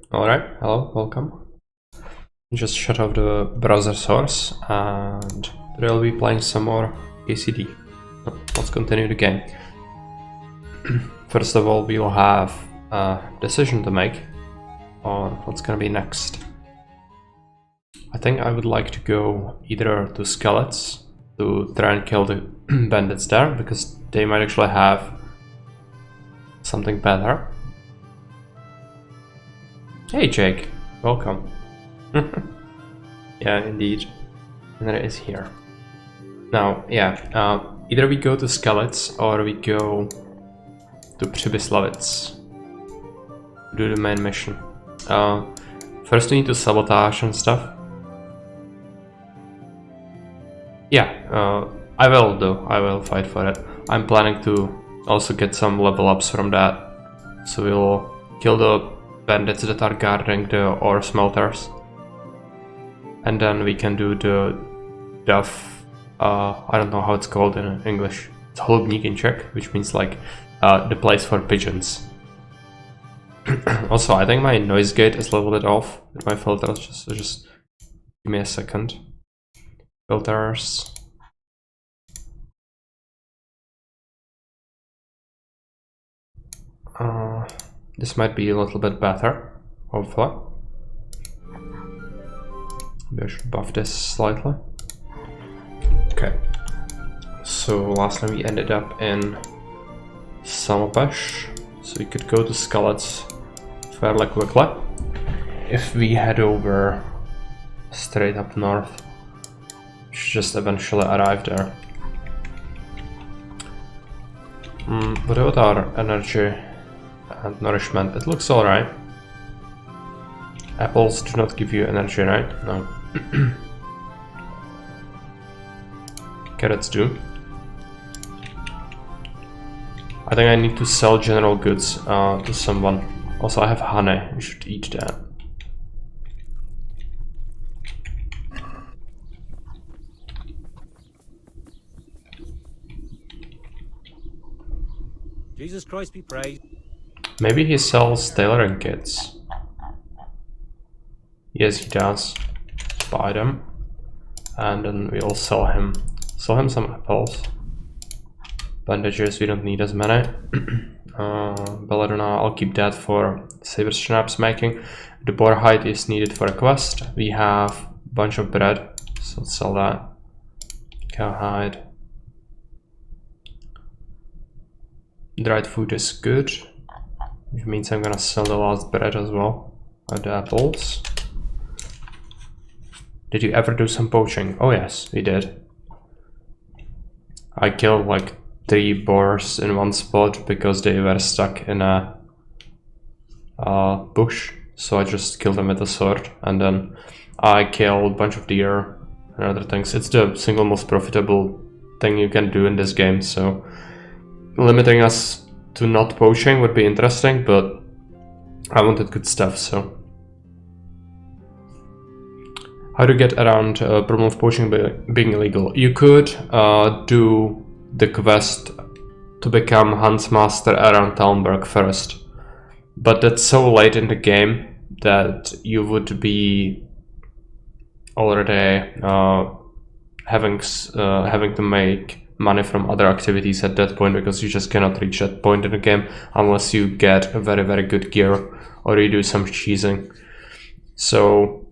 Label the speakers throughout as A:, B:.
A: Alright, hello, welcome. Just shut off the browser source and today I'll be playing some more KCD. Let's continue the game. First of all, we'll have a decision to make on what's gonna be next. I think I would like to go either to Skeletons to try and kill the bandits there, because they might actually have something better. Hey Jake, welcome. Yeah, indeed. And there it is here. Now, yeah, either we go to Skeletons or we go to Přibyslavec. Do the main mission. First we need to sabotage and stuff. Yeah, I will fight for it. I'm planning to also get some level ups from that. So we'll kill the bandits that are guarding the ore smelters. And then we can do the duff, I don't know how it's called in English. It's holubník in Czech, which means like the place for pigeons. Also, I think my noise gate is a little bit off with my filters, just give me a second. Filters. This might be a little bit better, hopefully. Maybe I should buff this slightly. Okay. So last time we ended up in Samopesh, so we could go to Skeletons fairly quickly. If we head over straight up north, we should just eventually arrive there. What about our energy and nourishment? It looks alright. Apples do not give you energy, right? No. Carrots do. I think I need to sell general goods to someone. Also, I have honey. I should eat that.
B: Jesus Christ be praised.
A: Maybe he sells tailoring kits. Yes, he does. Buy them, and then we'll sell him some apples. Bandages, we don't need as many. Belladonna, I'll keep that for saber schnapps making. The boar hide is needed for a quest. We have a bunch of bread, so let's sell that. Cowhide. Dried food is good, which means I'm gonna sell the last bread as well. And the apples. Did you ever do some poaching? Oh yes, we did. I killed like 3 boars in one spot because they were stuck in a bush. So I just killed them with a sword, and then I killed a bunch of deer and other things. It's the single most profitable thing you can do in this game, so limiting us to not poaching would be interesting, but I wanted good stuff, so. How to get around problem of poaching being illegal? You could do the quest to become Huntsmaster around Talmberg first, but that's so late in the game that you would be already having to make money from other activities at that point, because you just cannot reach that point in the game unless you get a very, very good gear or you do some cheesing. So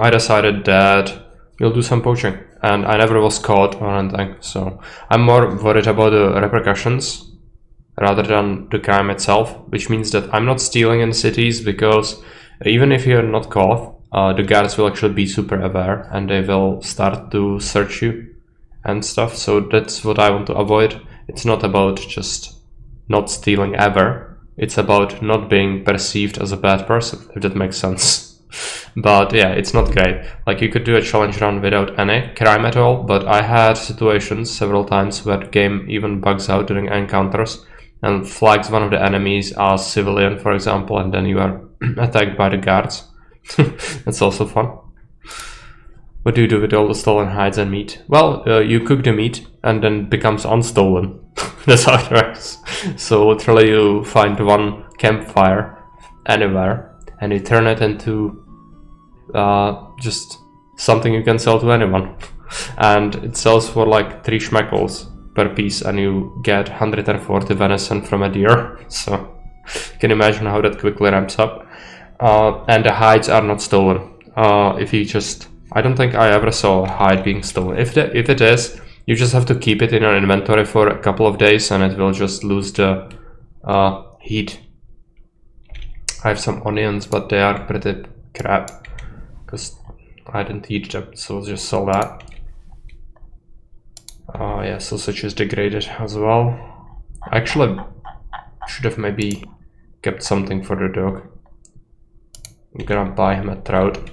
A: I decided that we'll do some poaching, and I never was caught or anything, so I'm more worried about the repercussions rather than the crime itself, which means that I'm not stealing in cities, because even if you're not caught, the guards will actually be super aware and they will start to search you and stuff, so that's what I want to avoid. It's not about just not stealing ever, it's about not being perceived as a bad person, if that makes sense. But yeah, it's not great. Like, you could do a challenge run without any crime at all, but I had situations several times where the game even bugs out during encounters and flags one of the enemies as civilian, for example, and then you are attacked by the guards. That's also fun. What do you do with all the stolen hides and meat? Well, you cook the meat and then it becomes unstolen. That's how it works. So literally you find one campfire anywhere, and you turn it into just something you can sell to anyone. And it sells for like 3 schmeckles per piece, and you get 140 venison from a deer. So you can imagine how that quickly ramps up. And the hides are not stolen. If you just, I don't think I ever saw a hide being stolen. If it is, you just have to keep it in your inventory for a couple of days, and it will just lose the heat. I have some onions, but they are pretty crap because I didn't eat them, so we'll just sell that. Yeah, sausage is degraded as well. Actually, should have maybe kept something for the dog. I'm gonna buy him a trout.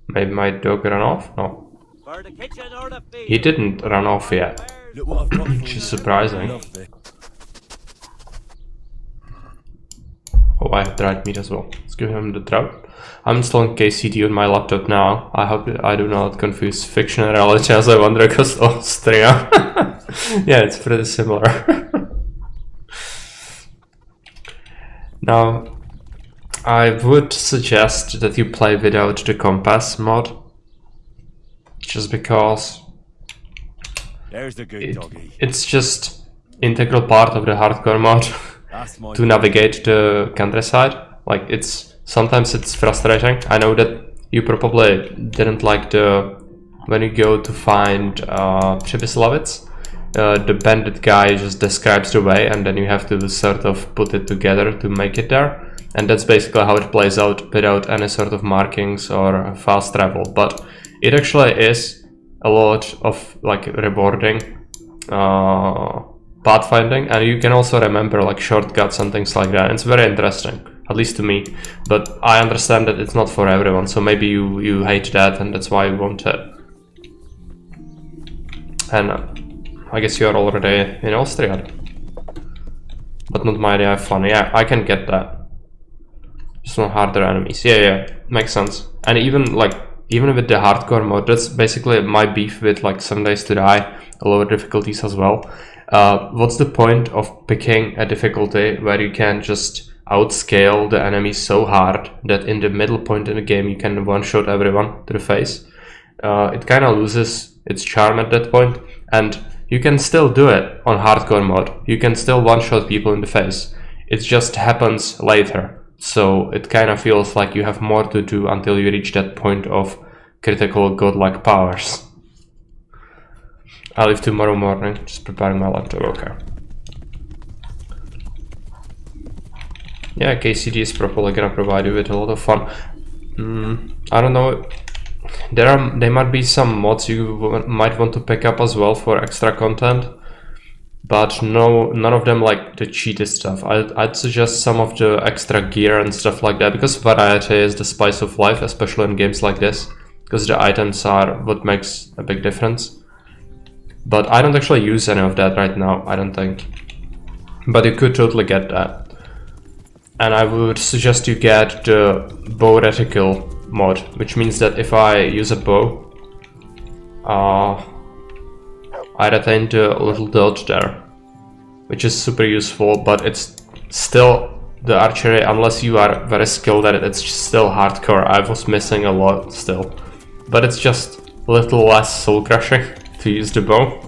A: Maybe my dog ran off? No.
B: For the kitchen or the field.
A: He didn't run off yet, which is surprising. Oh, I have dried meat as well. Let's give him the trout. I'm installing KCD on my laptop now. I hope I do not confuse fiction and reality as I wander across Austria. Yeah, it's pretty similar. Now, I would suggest that you play without the compass mod, just because
C: There's the good doggy.
A: it's just integral part of the hardcore mod to navigate the countryside. Like, sometimes it's frustrating. I know that you probably didn't like when you go to find Przemyslowiec, the bandit guy just describes the way, and then you have to sort of put it together to make it there. And that's basically how it plays out without any sort of markings or fast travel. But it actually is a lot of like rewarding pathfinding, and you can also remember like shortcuts and things like that. It's very interesting, at least to me, but I understand that it's not for everyone, so maybe you hate that and that's why you want it. And I guess you're already in Austria, but not my idea of fun. Yeah, I can get that. Just not harder enemies. Yeah, makes sense. And even with the hardcore mode, that's basically my beef with like 7 Days to Die, lower difficulties as well. What's the point of picking a difficulty where you can just outscale the enemies so hard that in the middle point in the game you can one-shot everyone to the face? It kind of loses its charm at that point, and you can still do it on hardcore mode. You can still one-shot people in the face. It just happens later. So it kind of feels like you have more to do until you reach that point of critical godlike powers. I'll leave tomorrow morning, just preparing my laptop. Okay. Yeah, KCD is probably gonna provide you with a lot of fun. I don't know. There might be some mods you might want to pick up as well for extra content, but none of them like the cheated stuff. I'd suggest some of the extra gear and stuff like that, because variety is the spice of life, especially in games like this, because the items are what makes a big difference. But I don't actually use any of that right now, I don't think. But you could totally get that. And I would suggest you get the bow reticle mod, which means that if I use a bow, I retain the little dodge there, which is super useful, but it's still the archery, unless you are very skilled at it, it's still hardcore. I was missing a lot still, but it's just a little less soul crushing to use the bow,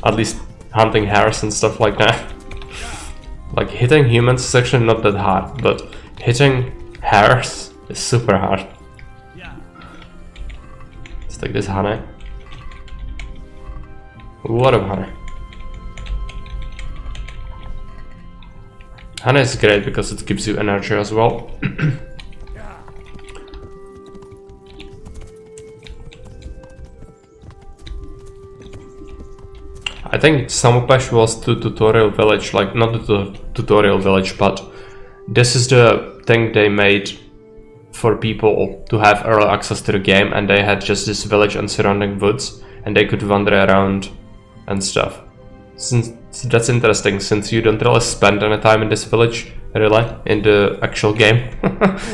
A: at least hunting hares and stuff like that. Like hitting humans is actually not that hard, but hitting hares is super hard. Let's take this honey. A lot of honey. Honey is great because it gives you energy as well. I think Samopesh was the tutorial village, like not the tutorial village, but this is the thing they made for people to have early access to the game, and they had just this village and surrounding woods, and they could wander around and stuff. Since that's interesting, since you don't really spend any time in this village, really, in the actual game.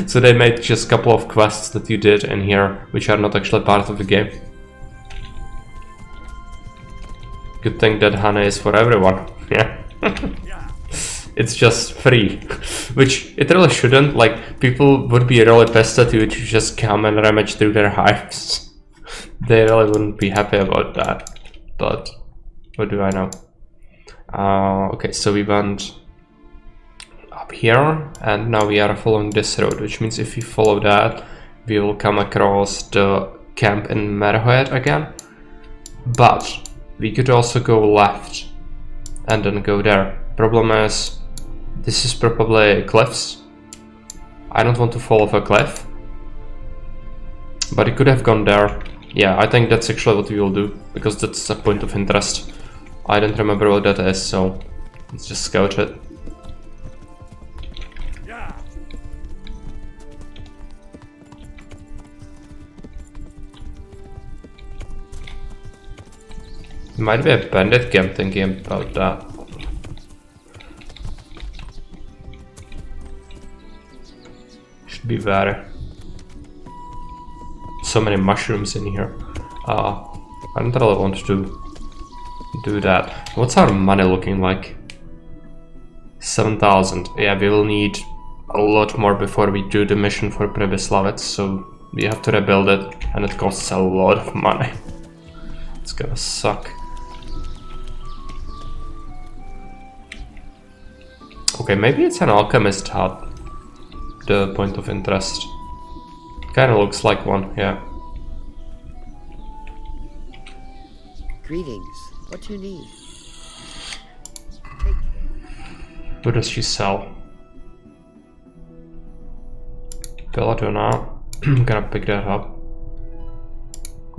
A: So they made just a couple of quests that you did in here, which are not actually part of the game. Good thing that honey is for everyone. Yeah. It's just free. Which it really shouldn't. Like, people would be really pissed at you to just come and rummage through their hives. They really wouldn't be happy about that. But what do I know? Okay, so we went up here, and now we are following this road, which means if we follow that, we will come across the camp in Merhoed again. But we could also go left and then go there. Problem is, this is probably cliffs. I don't want to fall off a cliff, but it could have gone there. Yeah, I think that's actually what we will do, because that's a point of interest. I don't remember what that is, so let's just scout it. It might be a bandit camp, thinking about that. Should be better. So many mushrooms in here. I don't really want to do that. What's our money looking like? 7,000. Yeah, we will need a lot more before we do the mission for Prebyslavec, so we have to rebuild it, and it costs a lot of money. It's gonna suck. Okay, maybe it's an alchemist hut. The point of interest. Kinda looks like one, yeah.
D: Greetings. What do you need? Take care.
A: What does she sell? Belladonna. I'm gonna pick that up.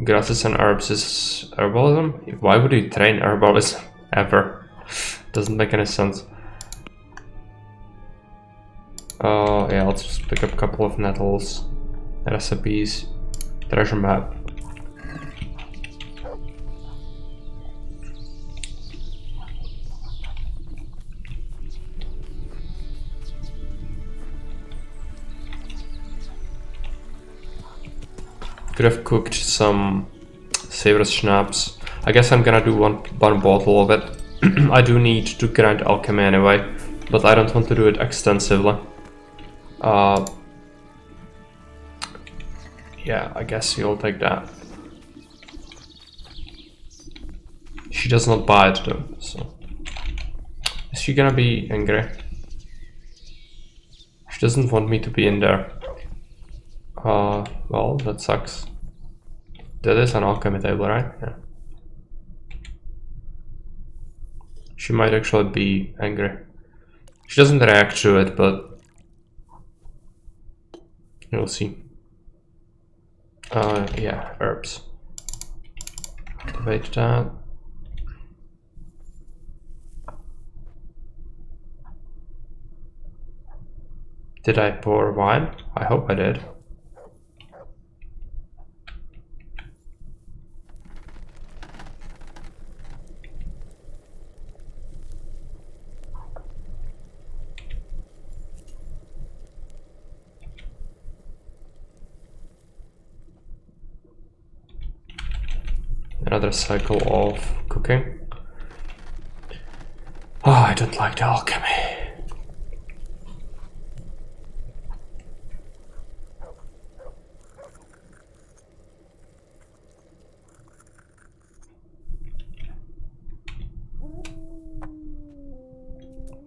A: Grasses and herbs is herbalism? Why would you train herbalism ever? Doesn't make any sense. Yeah, let's just pick up a couple of nettles, recipes, treasure map. Could have cooked some savory schnapps. I guess I'm gonna do one bottle of it. I do need to grind alchemy anyway, but I don't want to do it extensively. Yeah, I guess you'll take that. She does not buy it though, so... Is she gonna be angry? She doesn't want me to be in there. Well, that sucks. That is an alchemy table, right? Yeah. She might actually be angry. She doesn't react to it, but... You'll see. Yeah, herbs. Activate that. Did I pour wine? I hope I did. Another cycle of cooking. Oh, I don't like the alchemy.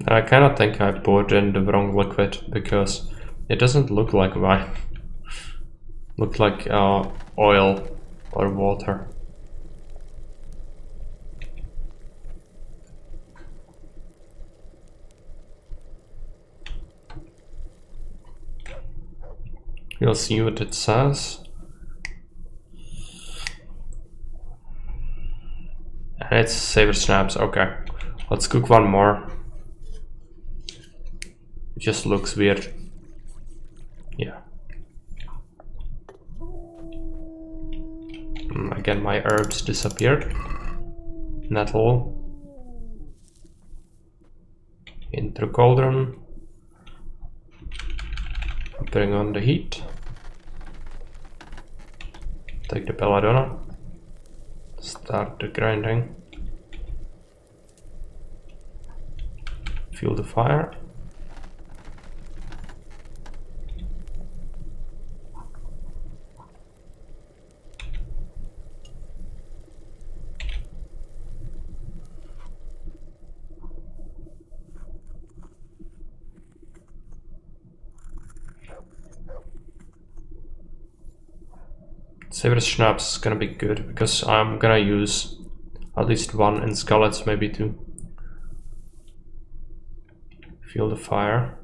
A: And I kinda think I poured in the wrong liquid, because it doesn't look like wine. Looked like oil or water. You'll see what it says. And it's savory schnapps, okay. Let's cook one more. It just looks weird. Yeah. Again, my herbs disappeared. Nettle. Into cauldron. Bring on the heat. Take the belladonna. Start the grinding. Fuel the fire. Saber's Schnapps is gonna be good because I'm gonna use at least one in Skeletons, maybe two. Fuel the fire.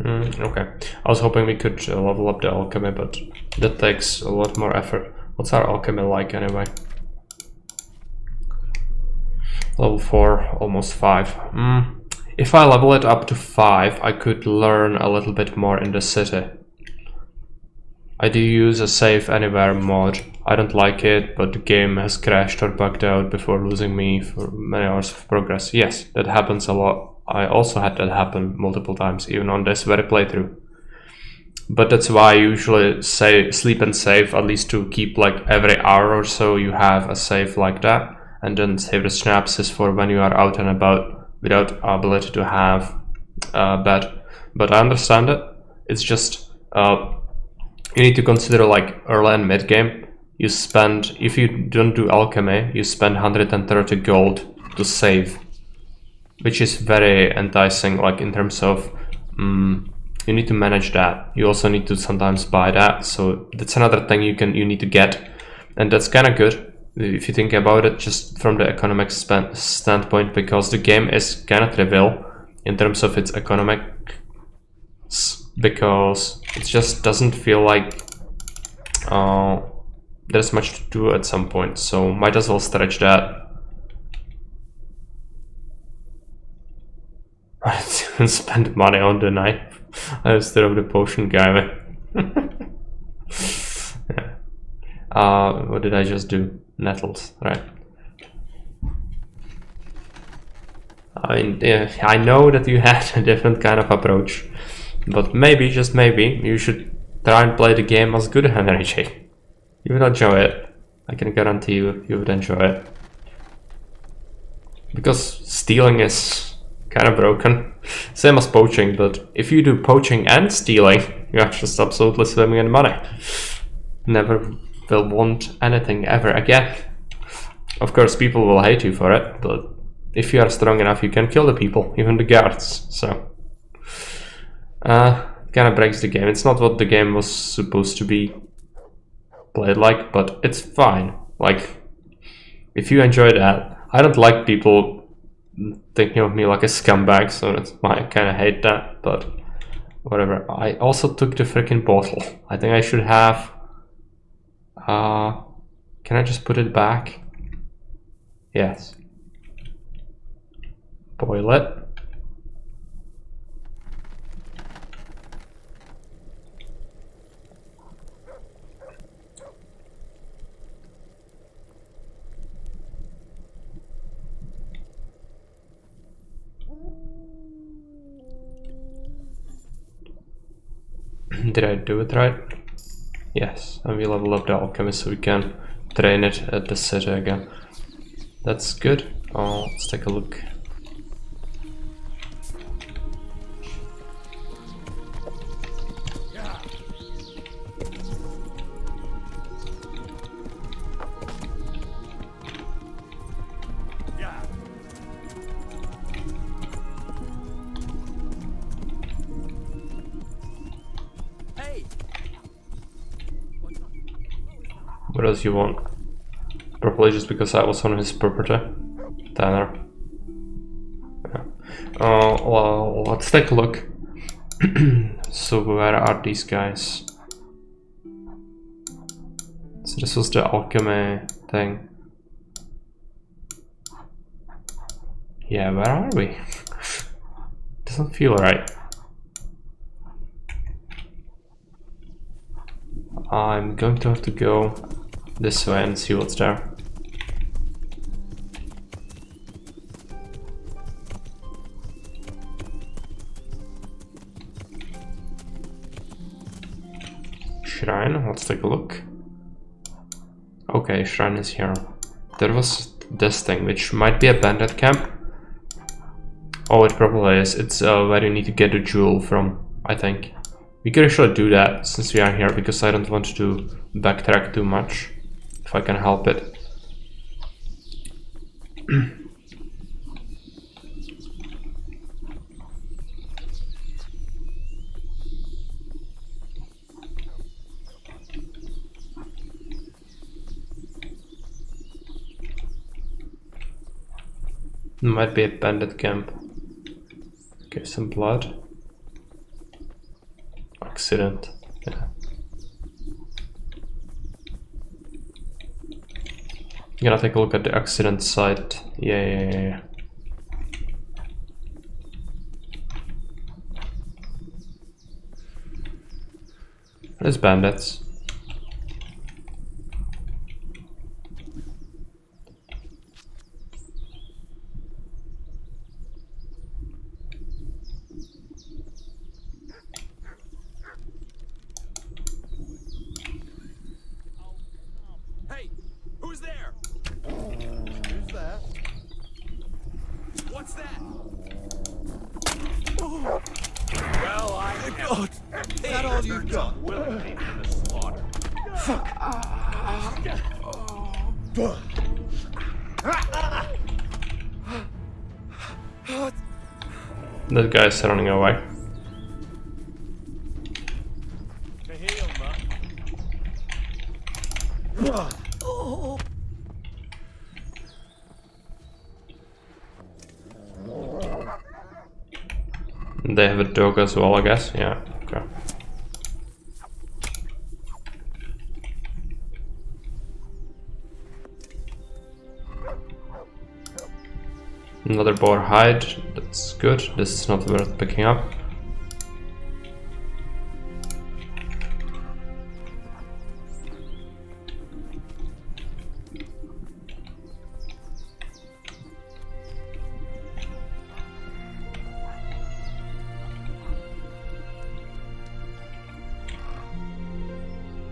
A: Okay, I was hoping we could level up the alchemy, but that takes a lot more effort. What's our alchemy like anyway? Level 4, almost 5. If I level it up to 5, I could learn a little bit more in the city. I do use a save anywhere mod. I don't like it, but the game has crashed or bugged out before losing me for many hours of progress. Yes, that happens a lot. I also had that happen multiple times, even on this very playthrough. But that's why I usually sleep and save, at least to keep like every hour or so you have a save like that. And then save the snaps is for when you are out and about without ability to have bed. But I understand it. It's just you need to consider like early and mid game. You spend, if you don't do alchemy, you spend 130 gold to save, which is very enticing. Like in terms of you need to manage that. You also need to sometimes buy that. So that's another thing you need to get, and that's kind of good if you think about it just from the economic standpoint, because the game is kind of trivial in terms of its economics, because it just doesn't feel like there's much to do at some point, so might as well stretch that. I didn't spend money on the knife instead of the potion guy. Yeah. What did I just do? Nettles, right? I mean, yeah, I know that you had a different kind of approach, but maybe, just maybe, you should try and play the game as good energy. You would enjoy it. I can guarantee you would enjoy it. Because stealing is kind of broken. Same as poaching, but if you do poaching and stealing, you are just absolutely swimming in money. Never will want anything ever again. Of course, people will hate you for it, but if you are strong enough, you can kill the people, even the guards, so... kind of breaks the game. It's not what the game was supposed to be played like, but it's fine. Like, if you enjoy that, I don't like people thinking of me like a scumbag, so that's why I kind of hate that, but whatever. I also took the freaking bottle. I think I should have... can I just put it back? Yes. Boil it. Did I do it right? Yes, and we level up the alchemy so we can train it at the city again. That's good. Let's take a look. What else you want? Probably just because I was on his property. Tanner. Yeah. Well, let's take a look. So where are these guys? So this was the alchemy thing. Yeah, where are we? Doesn't feel right. I'm going to have to go this way and see what's there. shrine. Let's take a look. Okay, shrine is here. There was this thing, which might be a bandit camp. Oh, it probably is. It's where you need to get a jewel from, I think. We could actually do that since we are here, because I don't want to backtrack too much, if I can help it. Might be a bandit camp. Okay, some blood. Accident. Yeah. I'm gonna take a look at the accident site. Yeah. There's bandits.
C: Hey, who's there? Who's that? What's that? Oh. Well, I God. Is that all you've got? Willingly for the slaughter. Fuck.
A: That guy's running away.
C: To heal, man.
A: They have a dog as well, I guess. Yeah, okay. Another boar hide, that's good. This is not worth picking up.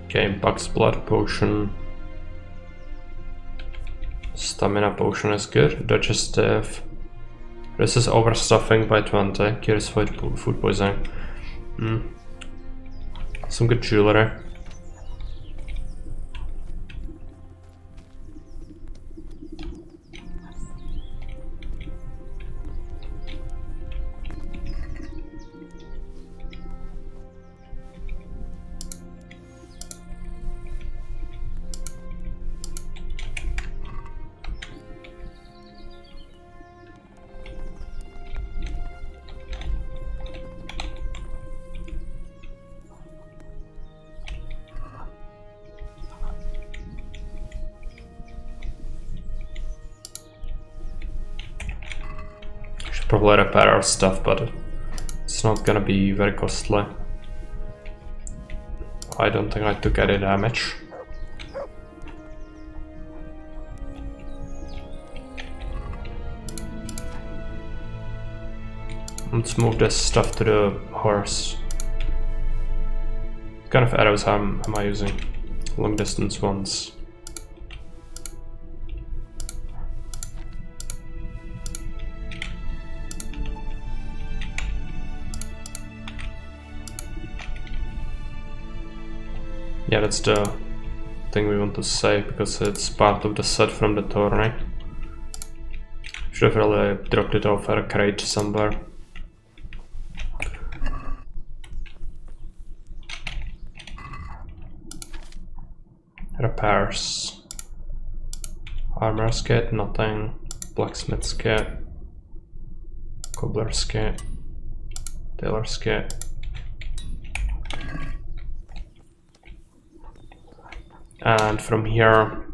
A: Okay, Buck's blood potion. Stamina potion is good. Digestive. This is overstuffing by 20. Cures food poisoning. Some good jewelry. Probably repair our stuff, but it's not gonna be very costly. I don't think I took any damage. Let's move this stuff to the horse. What kind of arrows am I using? Long distance ones. Yeah, that's the thing we want to save because it's part of the set from the tourney. Should have really dropped it off at a crate somewhere. Repairs. Armorer's kit, nothing. Blacksmith's kit. Cobbler's kit. Tailor's kit. And from here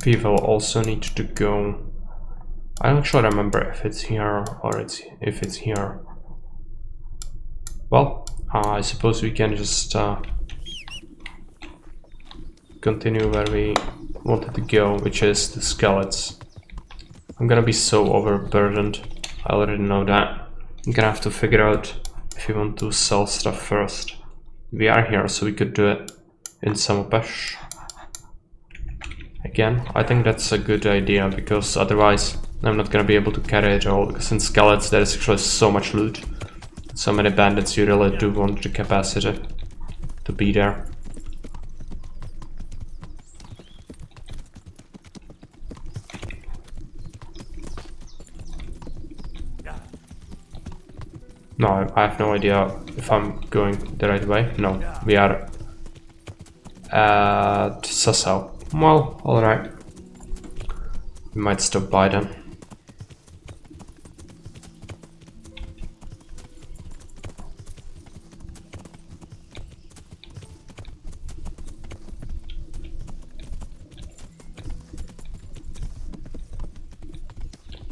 A: we will also need to go. I don't actually remember if it's here or if it's here. Well, I suppose we can just continue where we wanted to go, which is the skeletons. I'm gonna be so overburdened. I already know that. I'm gonna have to figure out if we want to sell stuff first. we are here, so we could do it in Samopesh. Again, I think that's a good idea, because otherwise I'm not gonna be able to carry it all, because in Skeletons there is actually so much loot. So many bandits, you really do want the capacity to be there. No, I have no idea if I'm going the right way. No, we are at Sasau. Well, alright. We might stop by then.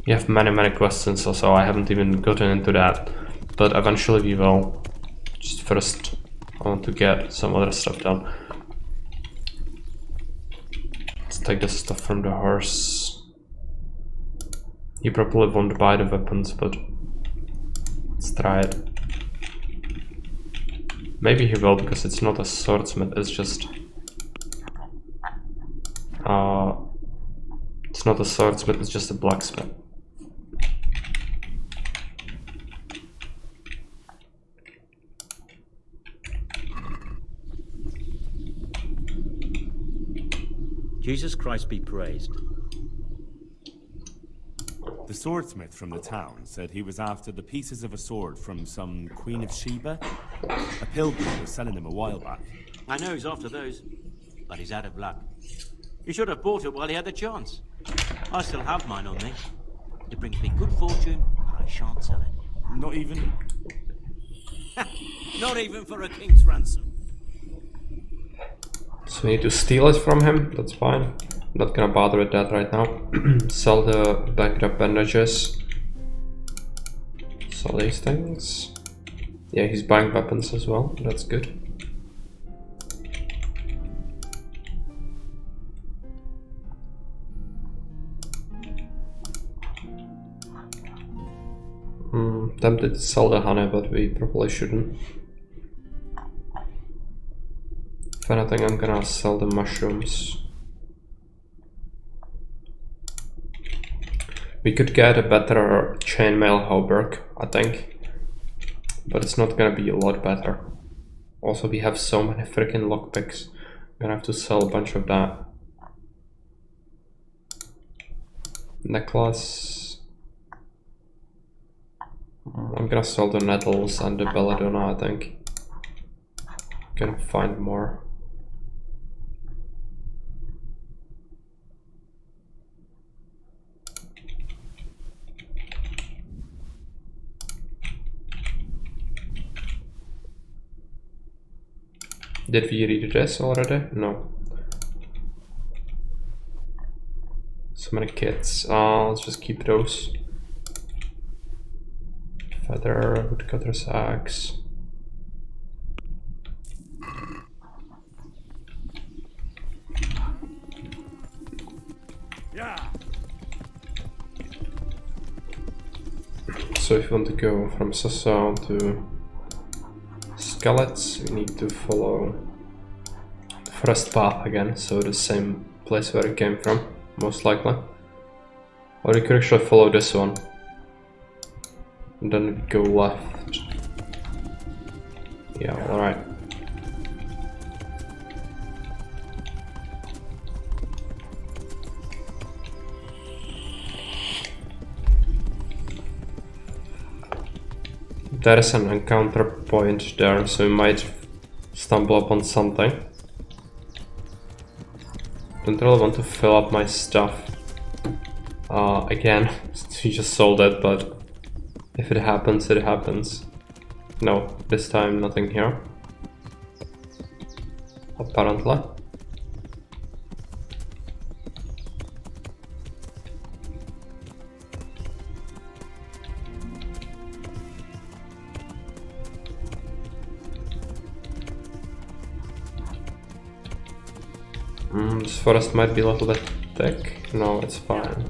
A: You have many questions also, I haven't even gotten into that. But eventually we will. Just first I want to get some other stuff done. Let's take the stuff from the horse. He probably won't buy the weapons, but let's try it. Maybe he will, because it's not a swordsmith, it's just... it's not a swordsmith, it's just a blacksmith.
B: Jesus Christ be praised.
E: The swordsmith from the town said he was after the pieces of a sword from some Queen of Sheba. A pilgrim was selling them a while back.
B: I know he's after those, but he's out of luck. He should have bought it while he had the chance. I still have mine on me. It brings me good fortune, and I shan't sell it.
E: Not even...
B: Not even for a king's ransom.
A: So we need to steal it from him, that's fine. I'm not gonna bother with that right now. Sell the backed up bandages. Sell these things. Yeah, he's buying weapons as well, that's good. Tempted to sell the honey, but we probably shouldn't. If anything, I'm gonna sell the mushrooms. We could get a better chainmail hauberk, I think. But it's not gonna be a lot better. Also, we have so many freaking lockpicks. I'm gonna have to sell a bunch of that. Necklace. I'm gonna sell the nettles and the belladonna, I think. Gonna find more. Did we read this already? No. So many kits. Let's just keep those. Feather, woodcutter's axe.
C: Yeah.
A: So if you want to go from Sasau to Skeletons, you need to follow the forest path again, so the same place where it came from, most likely. Or you could actually follow this one. And then we go left. Yeah, alright. There is an encounter point there, so we might stumble upon something. Don't really want to fill up my stuff. Again, we just sold it, but if it happens, it happens. No, this time nothing here. Apparently. This forest might be a little bit thick. No, it's fine.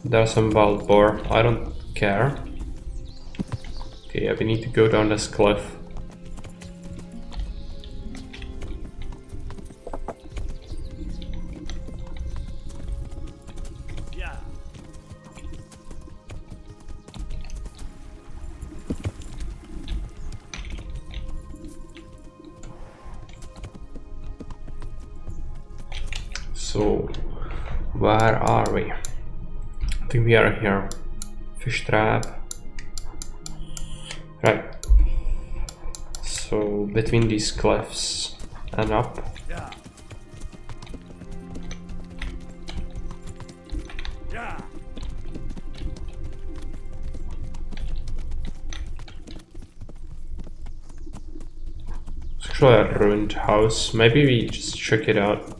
A: There's some wild boar. I don't care. Okay, yeah, we need to go down this cliff. So, where are we? I think we are here. Fish trap. Right. So, between these cliffs and up. It's actually a ruined house. Maybe we just check it out.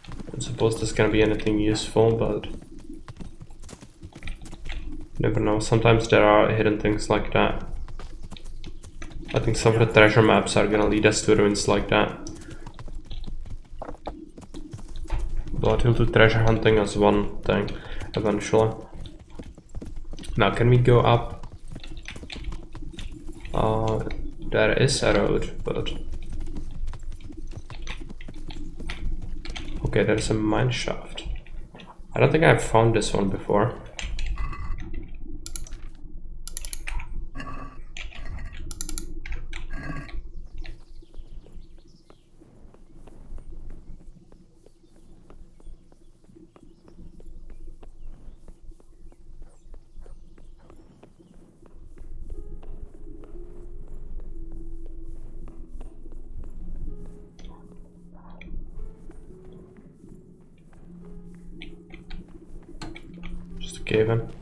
A: I don't suppose there's gonna be anything useful, but never know. Sometimes there are hidden things like that. I think some of the treasure maps are gonna lead us to ruins like that. But we'll do treasure hunting as one thing eventually. Now, can we go up? There is a road, but okay, there's a mine shaft. I don't think I've found this one before. Just a cave in.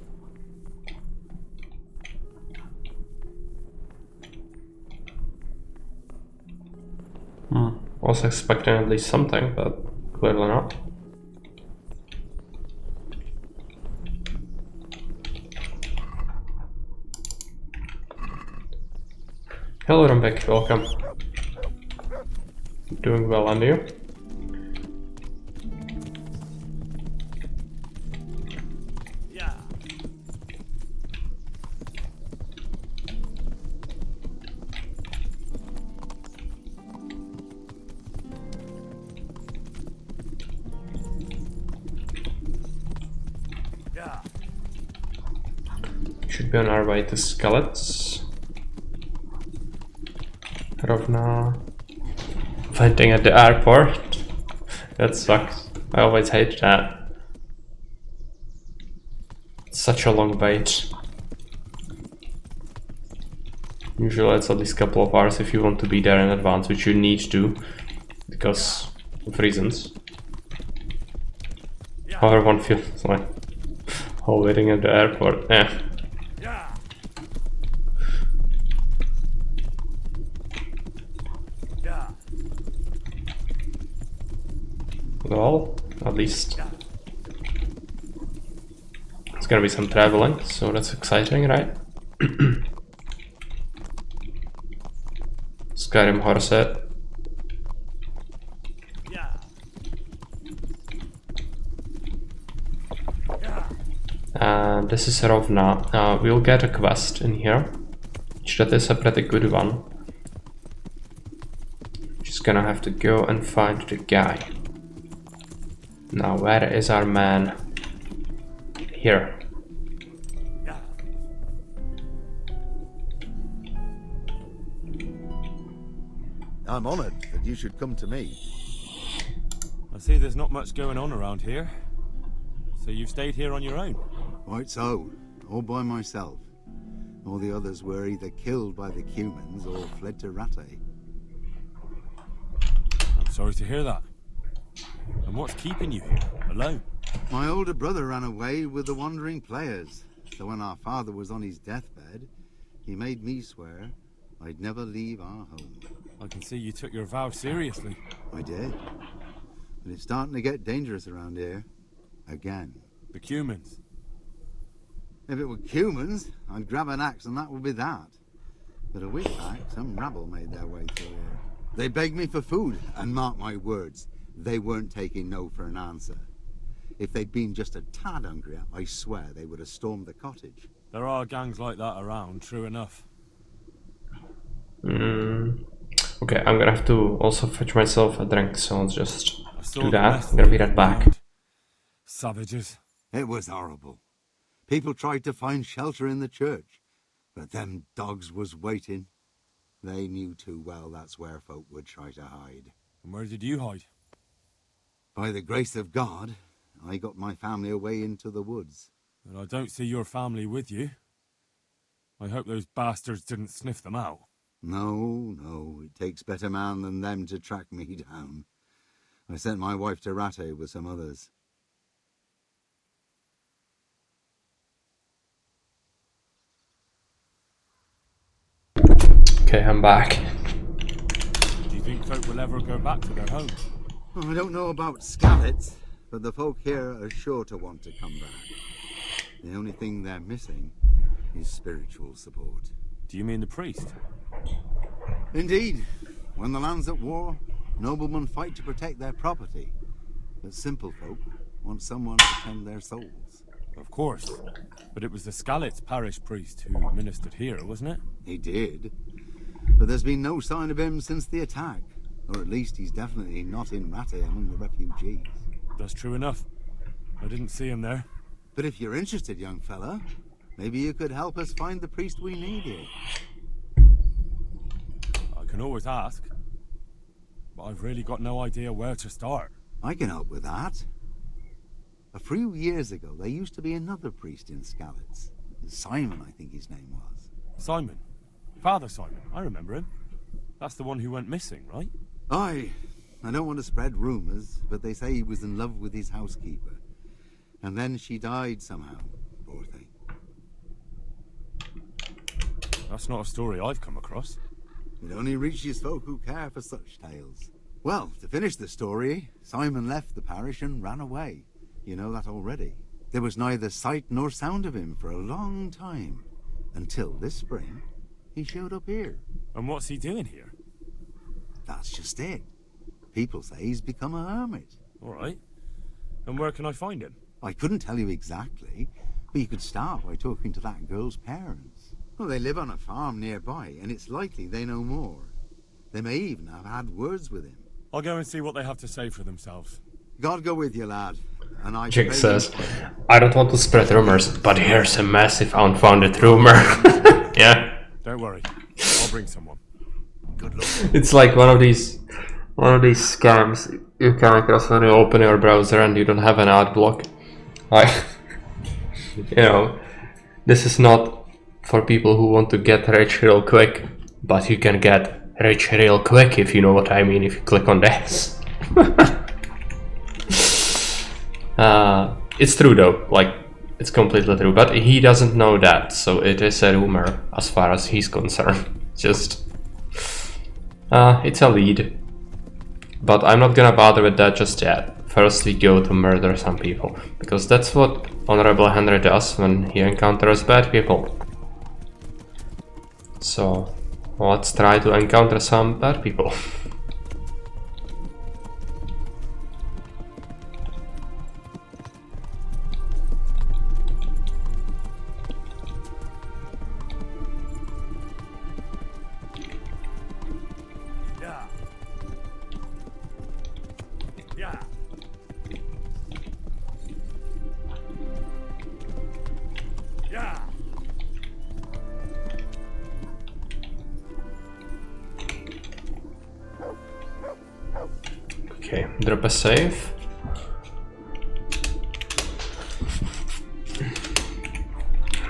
A: Was expecting at least something, but clearly not. Hello, Rumbek, welcome. Doing well, and you? Should be on our way to Skeletons. Rovna. Fighting at the airport. That sucks. I always hate that. It's such a long wait. Usually it's at least a couple of hours if you want to be there in advance, which you need to because of reasons. However, one feels like whole waiting at the airport. Well, at least it's gonna be some traveling, so that's exciting, right? Skyrim horse head. And this is Rovna. We'll get a quest in here, which that is a pretty good one. Just gonna have to go and find the guy. Now, where is our man? Here.
F: I'm honored that you should come to me.
E: I see there's not much going on around here. So you've stayed here on your own?
F: Quite so, all by myself. All the others were either killed by the humans or fled to Rattay.
E: I'm sorry to hear that. And what's keeping you here, alone?
F: My older brother ran away with the wandering players. So when our father was on his deathbed, he made me swear I'd never leave our home.
E: I can see you took your vow seriously.
F: I did. But it's starting to get dangerous around here. Again.
E: The humans.
F: If it were humans, I'd grab an axe and that would be that. But a week back, some rabble made their way through here. They begged me for food, and mark my words, they weren't taking no for an answer. If they'd been just a tad hungrier, I swear they would have stormed the cottage.
E: There are gangs like that around, true enough.
A: Okay, I'm gonna have to also fetch myself a drink, so I'll just
E: I saw
A: do
E: the
A: that.
E: mess
A: I'm gonna
E: they
A: be right
E: did
A: back.
E: round. Savages.
F: It was horrible. People tried to find shelter in the church, but them dogs was waiting. They knew too well that's where folk would try to hide.
E: And where did you hide?
F: By the grace of God, I got my family away into the woods.
E: And I don't see your family with you. I hope those bastards didn't sniff them out.
F: No, it takes better man than them to track me down. I sent my wife to Rattay with some others.
A: Okay, I'm back.
E: Do you think folk will ever go back to their homes?
F: I don't know about Skallets, but the folk here are sure to want to come back. The only thing they're missing is spiritual support.
E: Do you mean the priest?
F: Indeed. When the land's at war, noblemen fight to protect their property. But simple folk want someone to tend their souls.
E: Of course. But it was the Skallets parish priest who ministered here, wasn't it?
F: He did. But there's been no sign of him since the attack. Or at least he's definitely not in Rattay among the refugees.
E: That's true enough. I didn't see him there.
F: But if you're interested, young fella, maybe you could help us find the priest we need here.
E: I can always ask. But I've really got no idea where to start.
F: I can help with that. A few years ago, there used to be another priest in Skallets. Simon, I think his name was.
E: Simon. Father Simon. I remember him. That's the one who went missing, right?
F: Aye. I don't want to spread rumours, but they say he was in love with his housekeeper. And then she died somehow, poor thing.
E: That's not a story I've come across.
F: It only reaches folk who care for such tales. Well, to finish the story, Simon left the parish and ran away. You know that already. There was neither sight nor sound of him for a long time. Until this spring, he showed up here.
E: And what's he doing here?
F: That's just it. People say he's become a hermit.
E: All right. And where can I find him?
F: I couldn't tell you exactly, but you could start by talking to that girl's parents. Well, they live on a farm nearby, and it's likely they know more. They may even have had words with him.
E: I'll go and see what they have to say for themselves.
F: God go with you, lad. And I
A: Jake
F: pray
A: says,
F: you-
A: I don't want to spread rumors, but here's a massive unfounded rumor. Yeah.
E: Don't worry. I'll bring someone.
F: Good luck.
A: It's like one of these scams you come across when you open your browser and you don't have an ad block. Like, you know, this is not for people who want to get rich real quick, but you can get rich real quick if you know what I mean if you click on this. It's true though, like, it's completely true, but he doesn't know that, so it is a rumor as far as he's concerned. Just, it's a lead. But I'm not gonna bother with that just yet. First we go to murder some people, because that's what Honorable Henry does when he encounters bad people. So, let's try to encounter some bad people.
E: Yeah. Yeah. Yeah.
A: Okay, drop a save.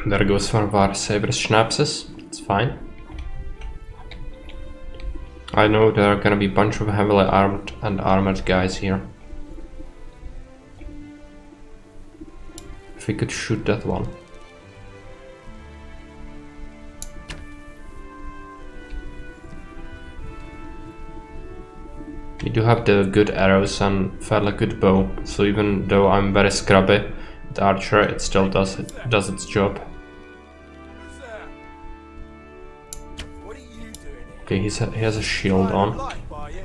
A: There goes one of our Saber's Schnapses, it's fine. I know there are gonna be a bunch of heavily armed and armored guys here. If we could shoot that one. We do have the good arrows and fairly good bow, so even though I'm very scrubby with archer, it still does its job.
C: Who's there? What are you doing here?
A: Okay, he has a shield on.
C: Light, are you?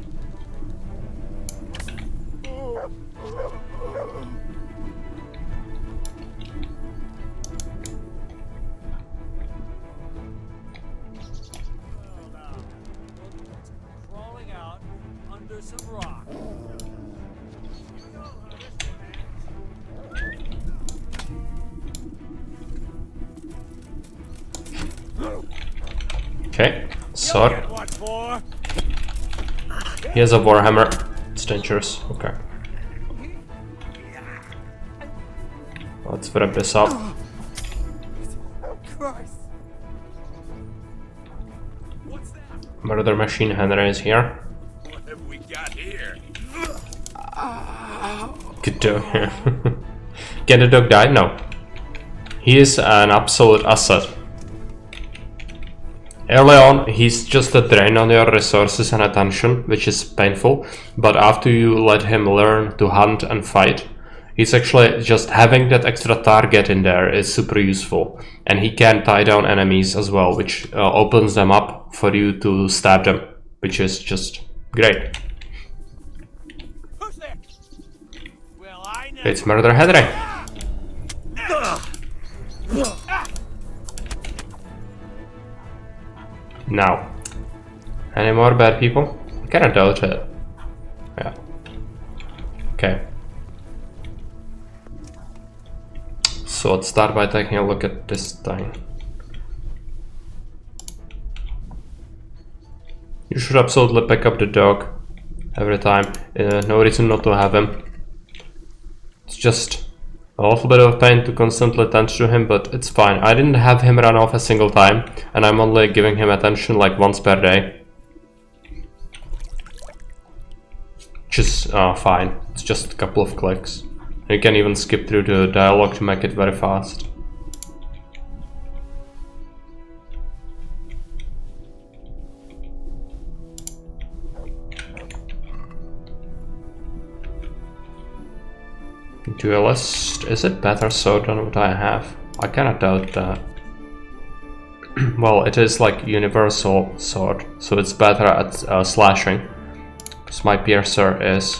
A: Okay, sword.
C: Get what for?
A: He has a warhammer. It's dangerous. Okay. Let's wrap this up.
C: Christ. What's that?
A: Murder Machine Henry is here.
C: What have we got here?
A: Good dog here. Can the dog die? No. He is an absolute asset. Early on, he's just a drain on your resources and attention, which is painful, but after you let him learn to hunt and fight, he's actually just having that extra target in there is super useful. And he can tie down enemies as well, which opens them up for you to stab them, which is just great.
C: Who's there? Well, I know.
A: It's Murder Henry. Now, any more bad people? I kinda doubt it. Yeah. Okay. So let's start by taking a look at this thing. You should absolutely pick up the dog every time. No reason not to have him. It's just a little bit of pain to constantly tend to him, but it's fine. I didn't have him run off a single time, and I'm only giving him attention like once per day. Which is fine. It's just a couple of clicks. You can even skip through the dialogue to make it very fast. Duelist, is it better sword than what I have? I kinda doubt that. Well, it is like universal sword, so it's better at slashing. Because my piercer is...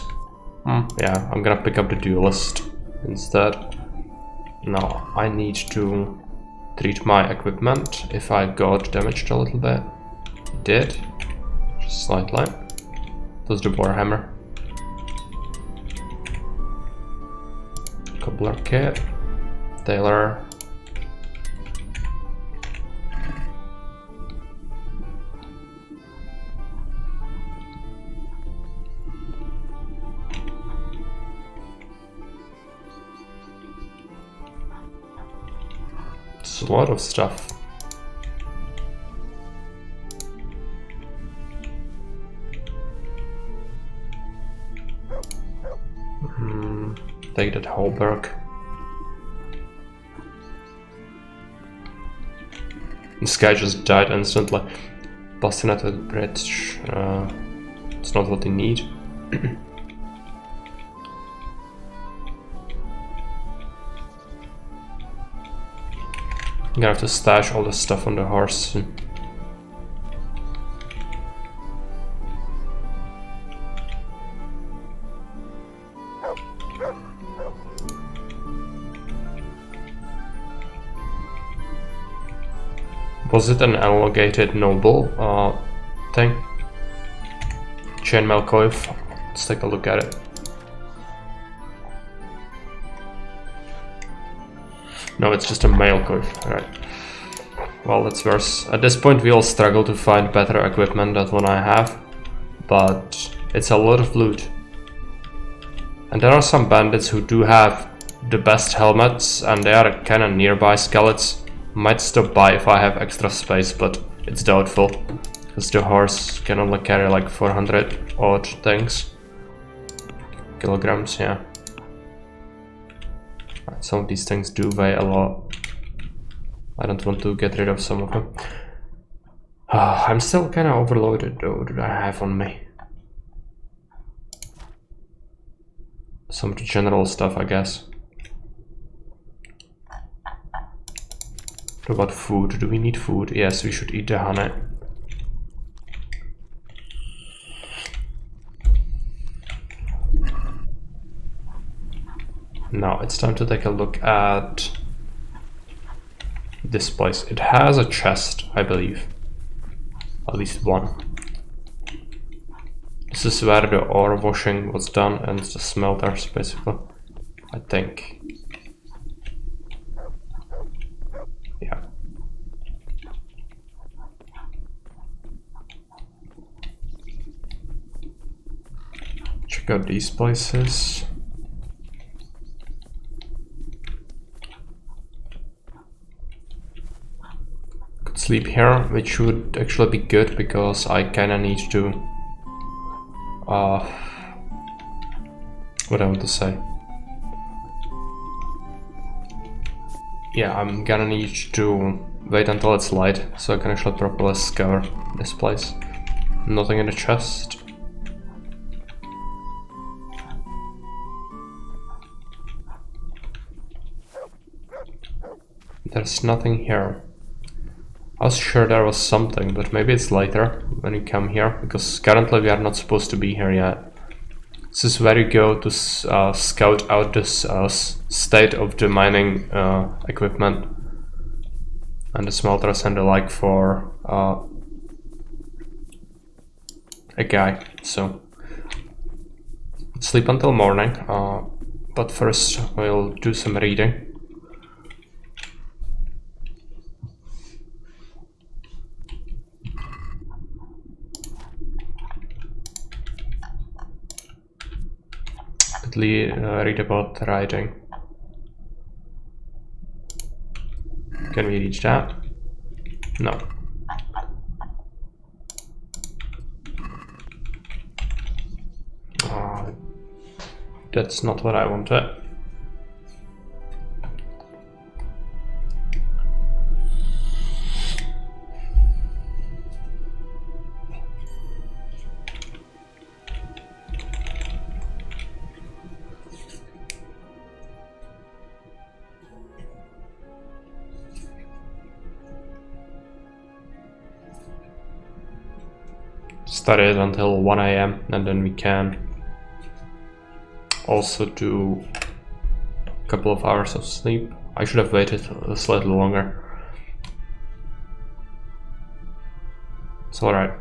A: yeah, I'm gonna pick up the duelist instead. No, I need to treat my equipment if I got damaged a little bit. Did. Just slightly. That's the warhammer. Cobbler kit, tailor. It's a lot of stuff. Take that Holberg. This guy just died instantly. Bastinated bridge. It's not what they need. I'm gonna have to stash all this stuff on the horse soon. Was it an elongated noble thing? Chainmail coif. Let's take a look at it. No, it's just a mail coif. Alright. Well, that's worse. At this point we all struggle to find better equipment than what I have. But it's a lot of loot. And there are some bandits who do have the best helmets and they are kinda nearby skeletons. Might stop by if I have extra space, but it's doubtful. Because the horse can only carry like 400 odd things. Kilograms, yeah. Some of these things do weigh a lot. I don't want to get rid of some of them. I'm still kinda overloaded though. What do I have on me? Some of the general stuff, I guess. What about food? Do we need food? Yes, we should eat the honey. Now it's time to take a look at this place. It has a chest, I believe. At least one. This is where the ore washing was done and the smelters, basically. I think. Yeah. Got these places. Could sleep here, which would actually be good because I kinda need to what I want to say. Yeah, I'm gonna need to wait until it's light so I can actually properly scour this place. Nothing in the chest. There's nothing here. I was sure there was something, but maybe it's later when you come here, because currently we are not supposed to be here yet. This is where you go to scout out this state of the mining equipment and the smelters and the like for a guy. So sleep until morning, but first we'll do some reading. Read about riding. Can we reach that? No. That's not what I wanted. Study it until 1 AM and then we can also do a couple of hours of sleep. I should have waited slightly longer. It's alright.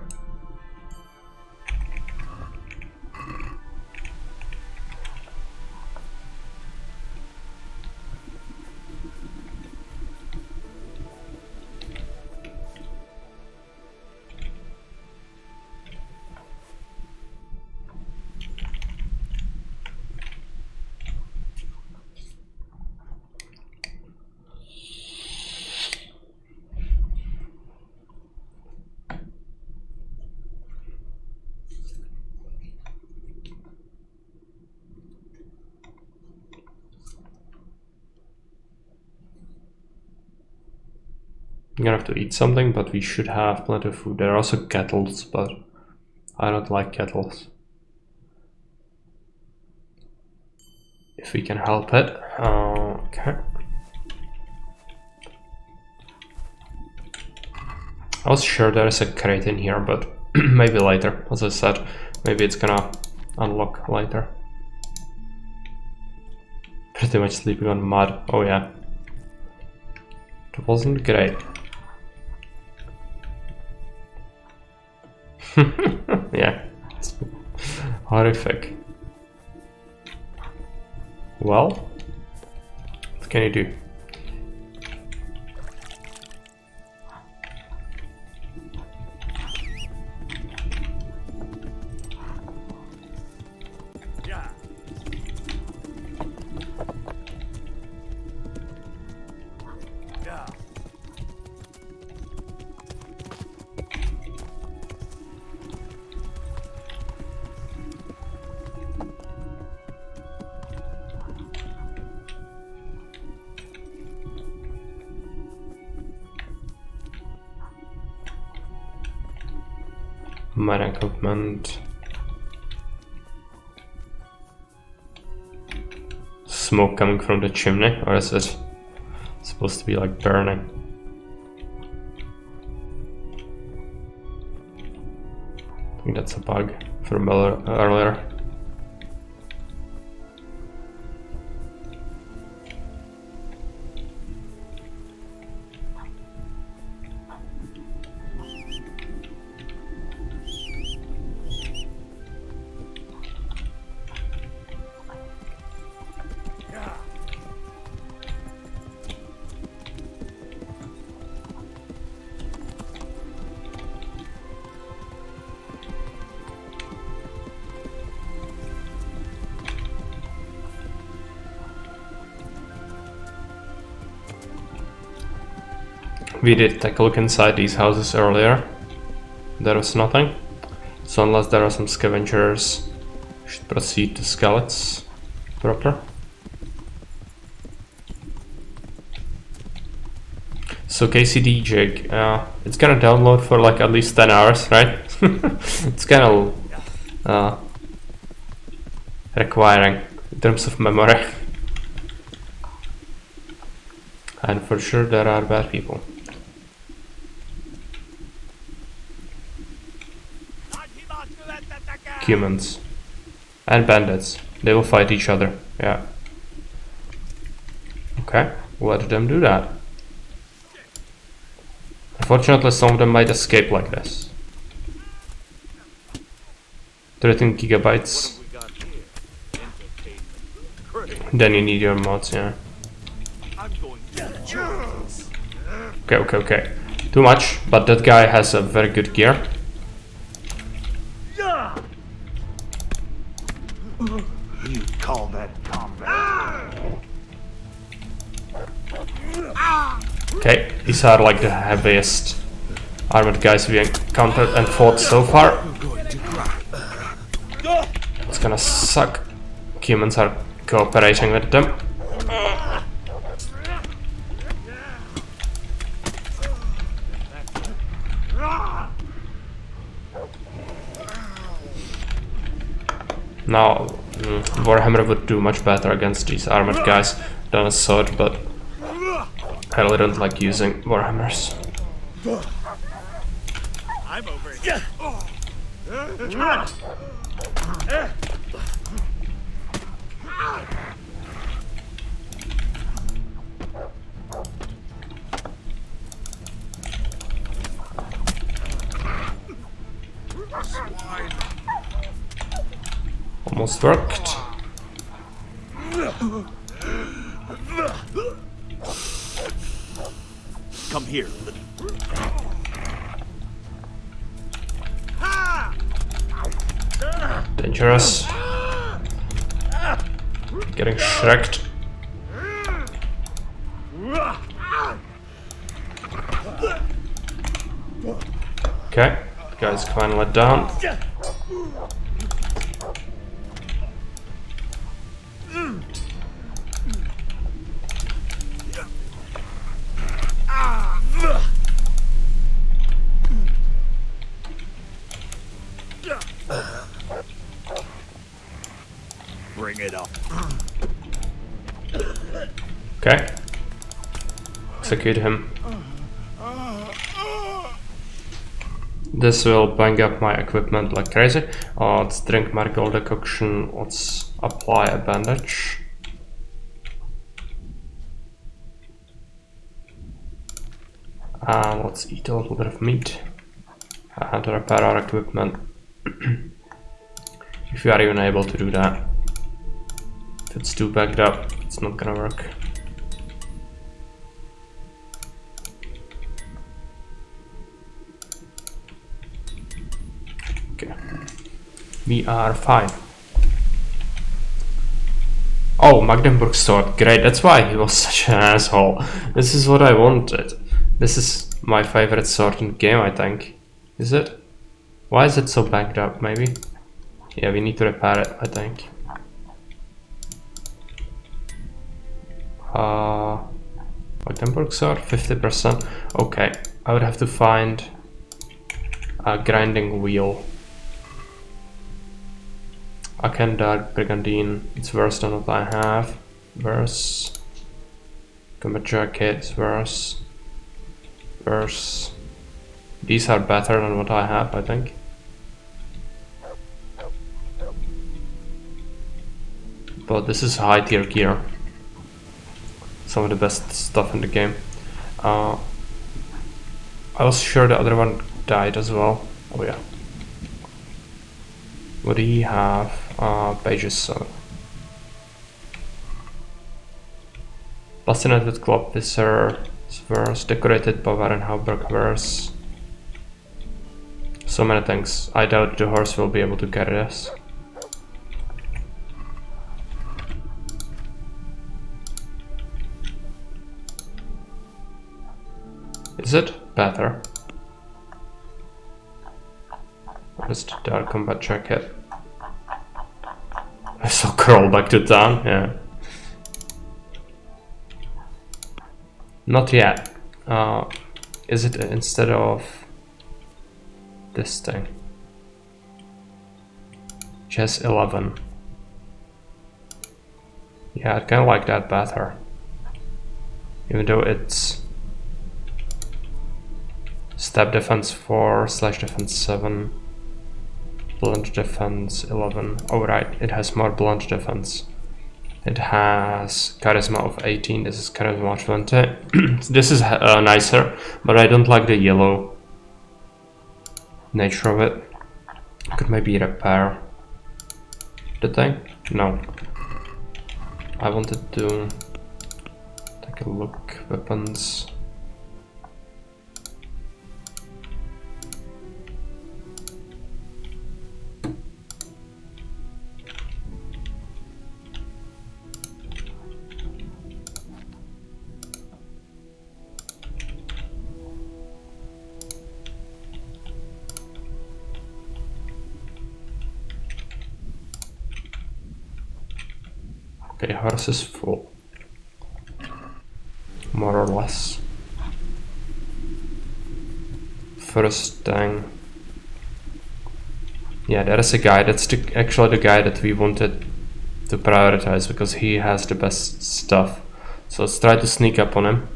A: I'm gonna have to eat something, but we should have plenty of food. There are also kettles, but I don't like kettles. If we can help it. Okay. I was sure there is a crate in here, but maybe later. As I said, maybe it's gonna unlock later. Pretty much sleeping on mud. Oh yeah. It wasn't great. Yeah, it's horrific. Well, what can you do? Mine equipment. Smoke coming from the chimney, or is it supposed to be like burning? I think that's a bug from earlier. We did take a look inside these houses earlier. There was nothing. So unless there are some scavengers, we should proceed to Skeletons proper. So KCD jig, it's gonna download for like at least 10 hours, right? It's kind of requiring in terms of memory. And for sure there are bad people. Humans and bandits, they will fight each other, yeah. Okay, let them do that. Unfortunately, some of them might escape like this. 13 gigabytes. Then you need your mods, yeah. Okay. Too much, but that guy has a very good gear.
C: You call that combat?
A: Okay, these are like the heaviest armored guys we encountered and fought so far. It's gonna suck. Humans are cooperating with them. Now, Warhammer would do much better against these armored guys than a sword, but I really don't like using Warhammers.
C: I'm over here.
A: Almost worked.
C: Come here.
A: Dangerous. Getting shreked. Okay, guy's finally let down.
C: Bring it up.
A: Okay. Execute him. This will bang up my equipment like crazy. Let's drink marigold decoction. Let's apply a bandage. And let's eat a little bit of meat. And to repair our equipment. If you are even able to do that. If it's too backed up, it's not gonna work. Okay. We are fine. Oh, Magdeburg sword. Great, that's why he was such an asshole. This is what I wanted. This is my favorite sword in the game, I think. Is it? Why is it so backed up, maybe? Yeah, we need to repair it, I think. Magdeburg sword, 50%. Okay, I would have to find a grinding wheel. Aken Dark Brigandine, it's worse than what I have. Worse. Combat Jacket is worse. Worse. These are better than what I have, I think. But this is high tier gear. Some of the best stuff in the game. I was sure the other one died as well. Oh yeah. What do he have? Pages 7. Plastinated Club Visor is verse. Decorated Bavarian Hauberg verse. So many things. I doubt the horse will be able to carry this. Is it better? Just dark combat jacket. I saw crawl back to town, yeah. Not yet. Is it instead of this thing? Chess 11. Yeah, I kinda like that better. Even though it's stab defense 4, slash defense 7, blunt defense 11. Oh right, it has more blunt defense. It has charisma of 18, this is charisma of 20. This is nicer, but I don't like the yellow nature of it. Could maybe repair the thing? No. I wanted to take a look. Weapons. Okay, horse is full. More or less. First thing. Yeah, there is a guy. That's actually the guy that we wanted to prioritize because he has the best stuff. So let's try to sneak up on him.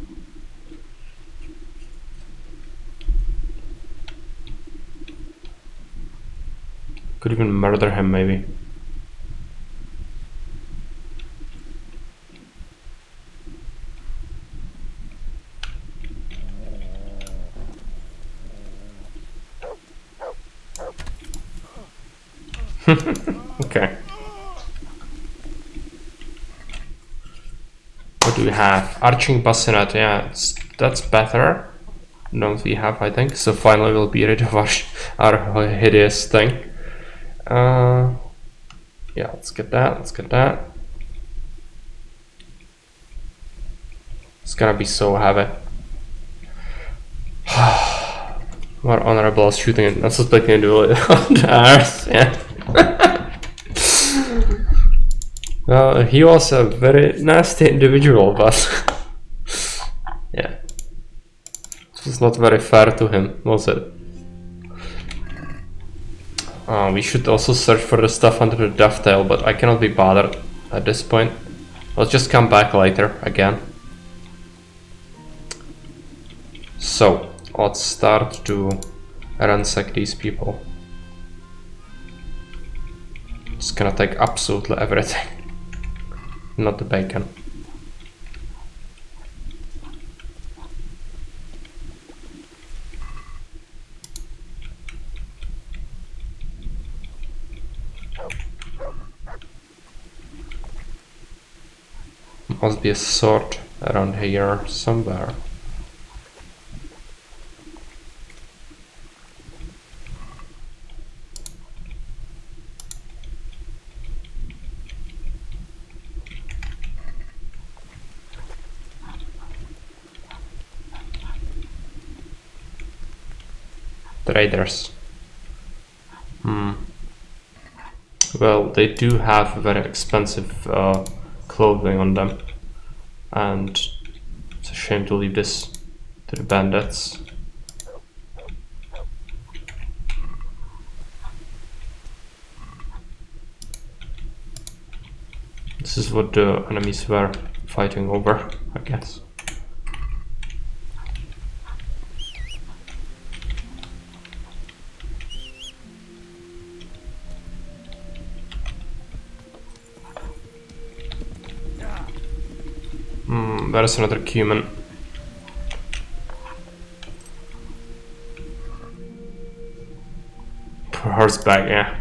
A: Could even murder him maybe. Okay. What do we have? Arching bassinet, yeah, that's better. Don't we have, I think. So finally we'll be rid of our hideous thing. Yeah, let's get that, let's get that. It's gonna be so heavy. More honorable shooting it. That's what they can do it on the earth, yeah. Well, he was a very nasty individual, but yeah, this was not very fair to him, was it? We should also search for the stuff under the dovetail, but I cannot be bothered at this point. Let's just come back later again. So, let's start to ransack these people. It's gonna take absolutely everything. Not the bacon. Must be a sword around here somewhere. Traders. Well, they do have very expensive clothing on them, and it's a shame to leave this to the bandits. This is what the enemies were fighting over, I guess. There's another cumin. Poor horseback, yeah.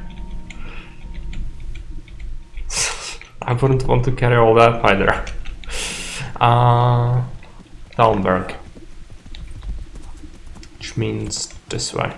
A: I wouldn't want to carry all that either. Talmberg. Which means this way.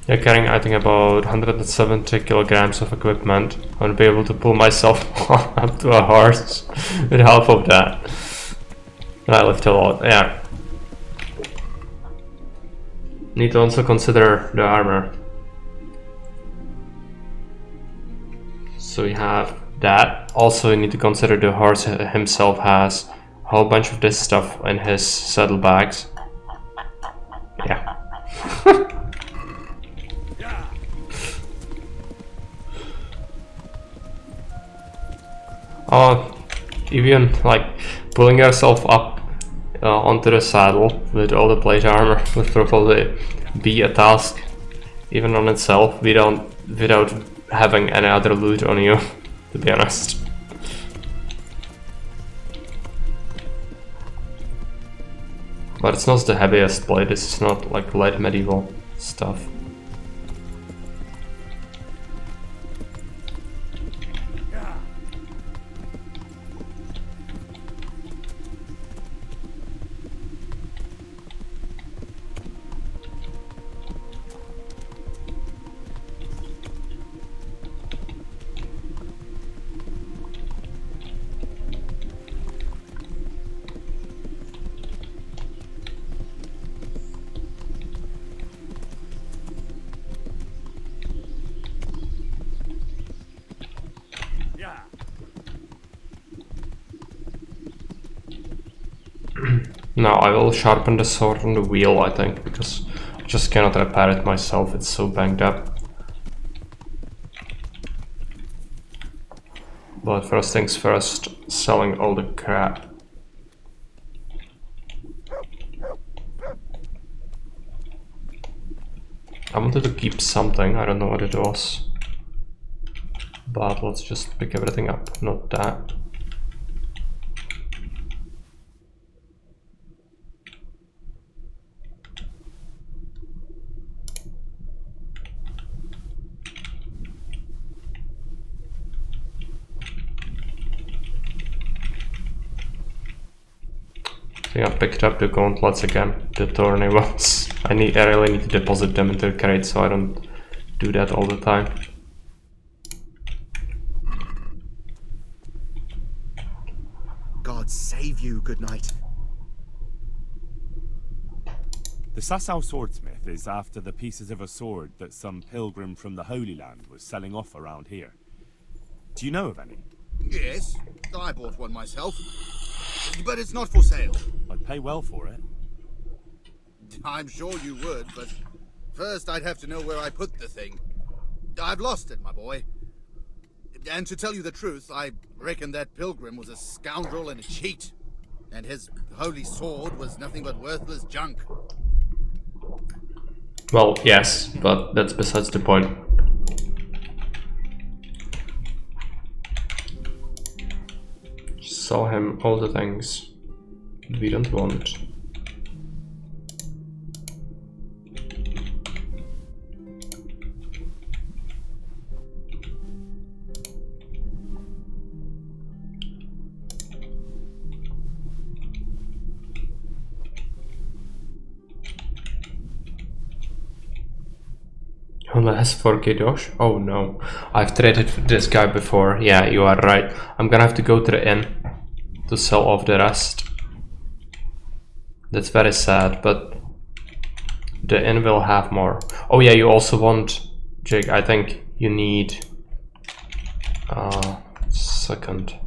A: Yeah, carrying I think about 170 kilograms of equipment. I won't be able to pull myself up to a horse with half of that. And I lift a lot, yeah. Need to also consider the armor. So we have that. Also you need to consider the horse himself has a whole bunch of this stuff in his saddlebags. Yeah. Even like pulling yourself up onto the saddle with all the plate armor would probably be a task even on itself without having any other loot on you, to be honest. But it's not the heaviest plate, this is not like late medieval stuff. Now I will sharpen the sword on the wheel, I think, because I just cannot repair it myself, it's so banged up. But first things first, selling all the crap. I wanted to keep something, I don't know what it was. But let's just pick everything up, not that. I picked up the gauntlets again, the thorny ones. I really need to deposit them into the crate so I don't do that all the time.
G: God save you, good night.
E: The Sasau swordsmith is after the pieces of a sword that some pilgrim from the Holy Land was selling off around here. Do you know of any?
G: Yes, I bought one myself. But it's not for sale.
E: I'd pay well for it.
G: I'm sure you would, but first I'd have to know where I put the thing. I've lost it, my boy. And to tell you the truth, I reckon that pilgrim was a scoundrel and a cheat. And his holy sword was nothing but worthless junk.
A: Well, yes, but that's besides the point. Sell him all the things we don't want. Unless for Kidosh? Oh no, I've traded this guy before. Yeah, you are right. I'm gonna have to go to the inn to sell off the rest. That's very sad, but the inn will have more. Oh yeah, you also want, Jake, I think you need second.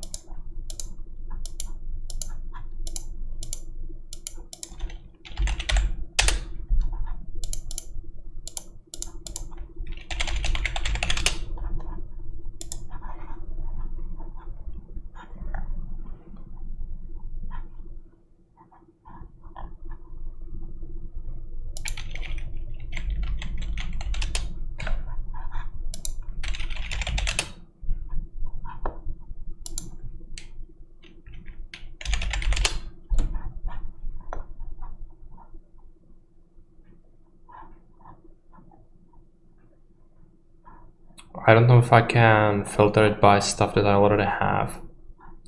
A: I don't know if I can filter it by stuff that I already have,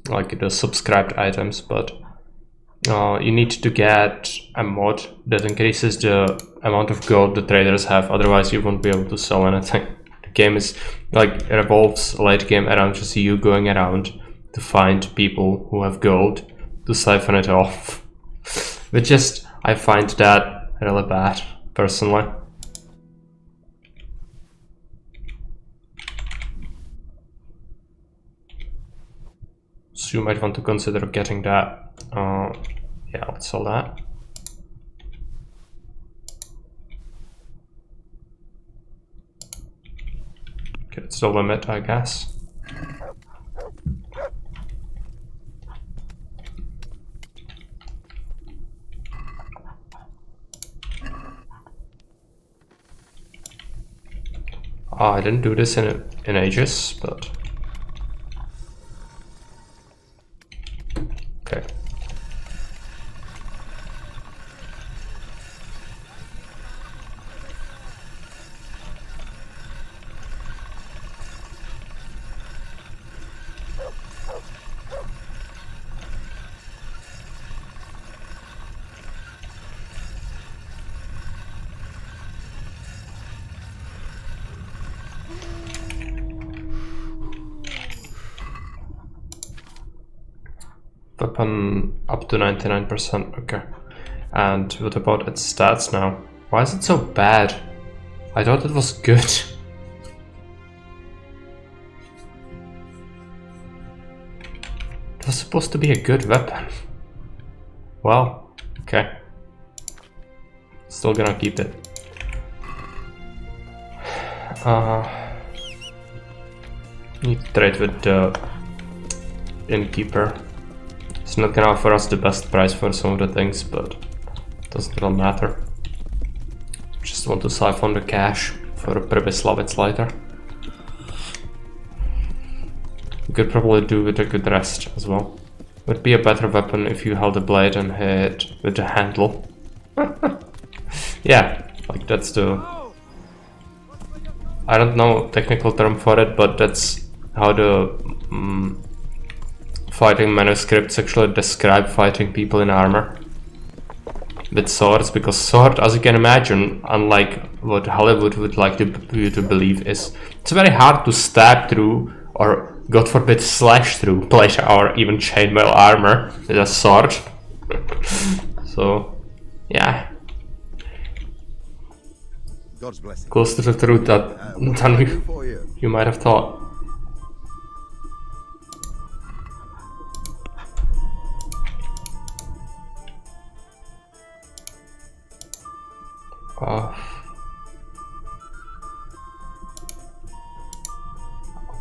A: like the subscribed items, but you need to get a mod that increases the amount of gold the traders have, otherwise you won't be able to sell anything. The game is like revolves late game around just you going around to find people who have gold to siphon it off. But just, I find that really bad, personally. So you might want to consider getting that. Yeah, let's sell that. Okay, it's the limit, I guess. I didn't do this in ages, but okay. Weapon up to 99%, okay. And what about its stats now? Why is it so bad? I thought it was good. It was supposed to be a good weapon. Well, okay. Still gonna keep it. Need to trade with the innkeeper. It's not gonna offer us the best price for some of the things, but it doesn't really matter. Just want to siphon the cash for Pribyslavitz later. You could probably do with a good rest as well. Would be a better weapon if you held the blade and hit with the handle. Yeah, like that's the... I don't know technical term for it, but that's how the fighting manuscripts actually describe fighting people in armor with swords, because sword, as you can imagine, unlike what Hollywood would like you to believe, is it's very hard to stab through or, God forbid, slash through plate or even chainmail armor with a sword. So, yeah.
F: God's blessing.
A: Close to the truth than you might have thought.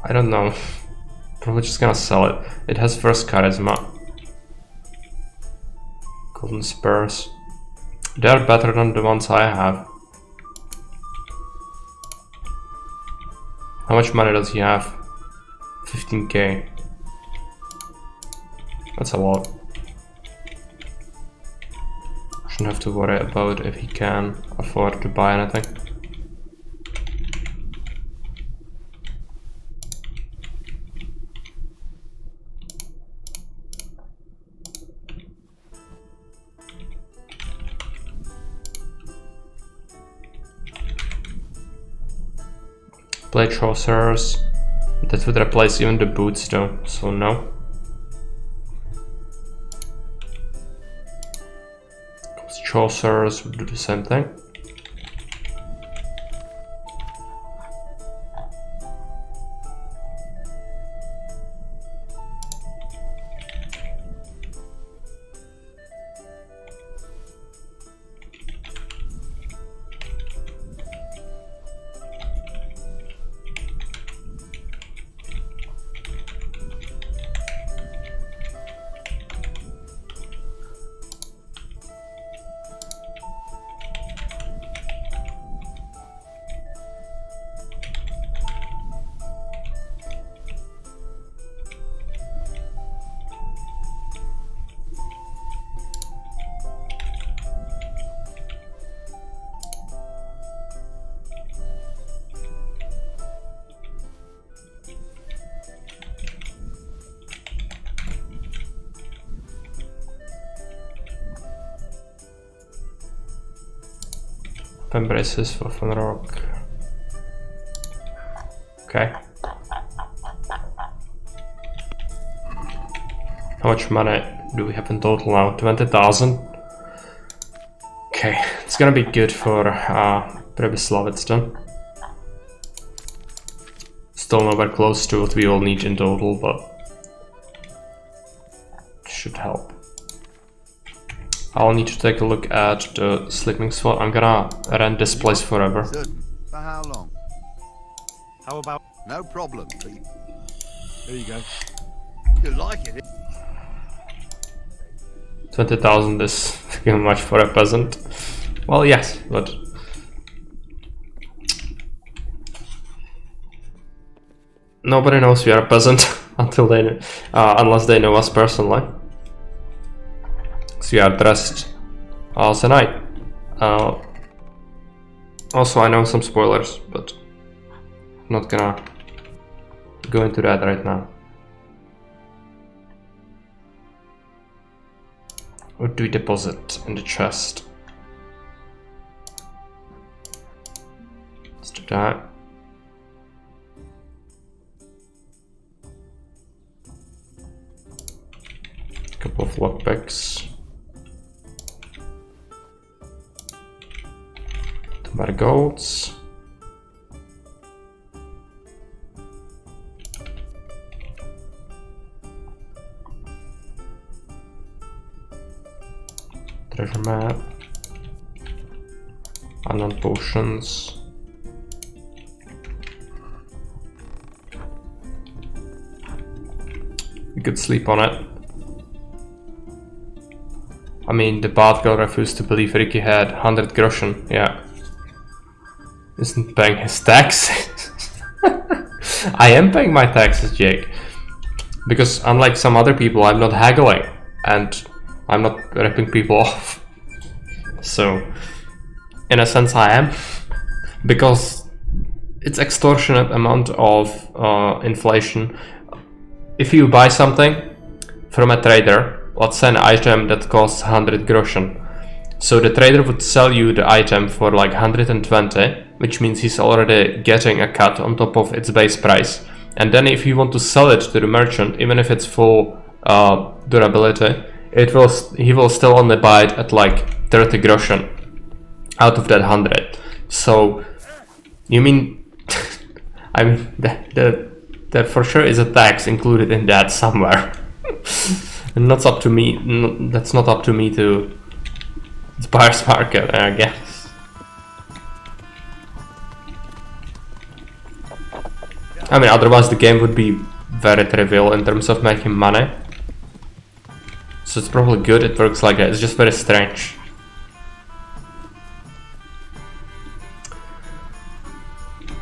A: I don't know. Probably just gonna sell it. It has first charisma. Golden spurs. They're better than the ones I have. How much money does he have? 15k. That's a lot. Shouldn't have to worry about if he can afford to buy anything. Blade trousers. That would replace even the boots though, so no. Trousers would do the same thing. Embraces for Fun Rock. Okay. How much money do we have in total now? 20,000. Okay, it's gonna be good for Prebyslavitz then. Still nowhere close to what we all need in total, but should help. I'll need to take a look at the sleeping spot. I'm gonna rent this place forever.
F: Certain. For how long?
E: How about...
F: No problem.
E: There you go.
F: You like it?
A: 20,000 is too much for a peasant. Well, yes, but nobody knows we are a peasant until they, unless they know us personally. So we are dressed as a knight. Also, I know some spoilers, but I'm not gonna go into that right now. What do we deposit in the chest? Let's do that. Couple of lockpicks. Two marigolds. Treasure map. Unknown potions. We could sleep on it. I mean, the bad girl refused to believe Ricky had 100 groschen. Yeah. Isn't paying his tax. I am paying my taxes, Jake. Because unlike some other people, I'm not haggling. And I'm not ripping people off. So, in a sense I am. Because it's extortionate amount of inflation. If you buy something from a trader, let's say an item that costs 100 groschen. So the trader would sell you the item for like 120, which means he's already getting a cut on top of its base price. And then if you want to sell it to the merchant, even if it's full durability, he will still only buy it at like 30 groschen out of that 100. So you mean I mean that for sure is a tax included in that somewhere. And that's up to me. That's not up to me to. It's buyer's market, I guess. I mean, otherwise the game would be very trivial in terms of making money. So it's probably good it works like that. It's just very strange.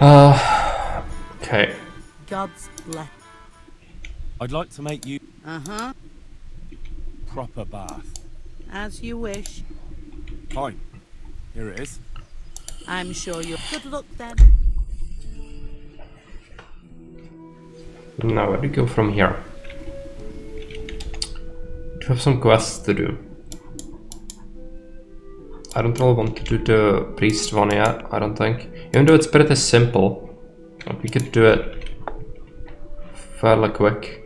A: Okay.
D: God's bless.
E: I'd like to make you
D: Uh-huh.
E: proper bath.
D: As you wish.
E: Fine. Here it is.
D: I'm sure you're good luck then.
A: Now where do we go from here? We have some quests to do. I don't really want to do the priest one yet, I don't think. Even though it's pretty simple, but we could do it fairly quick.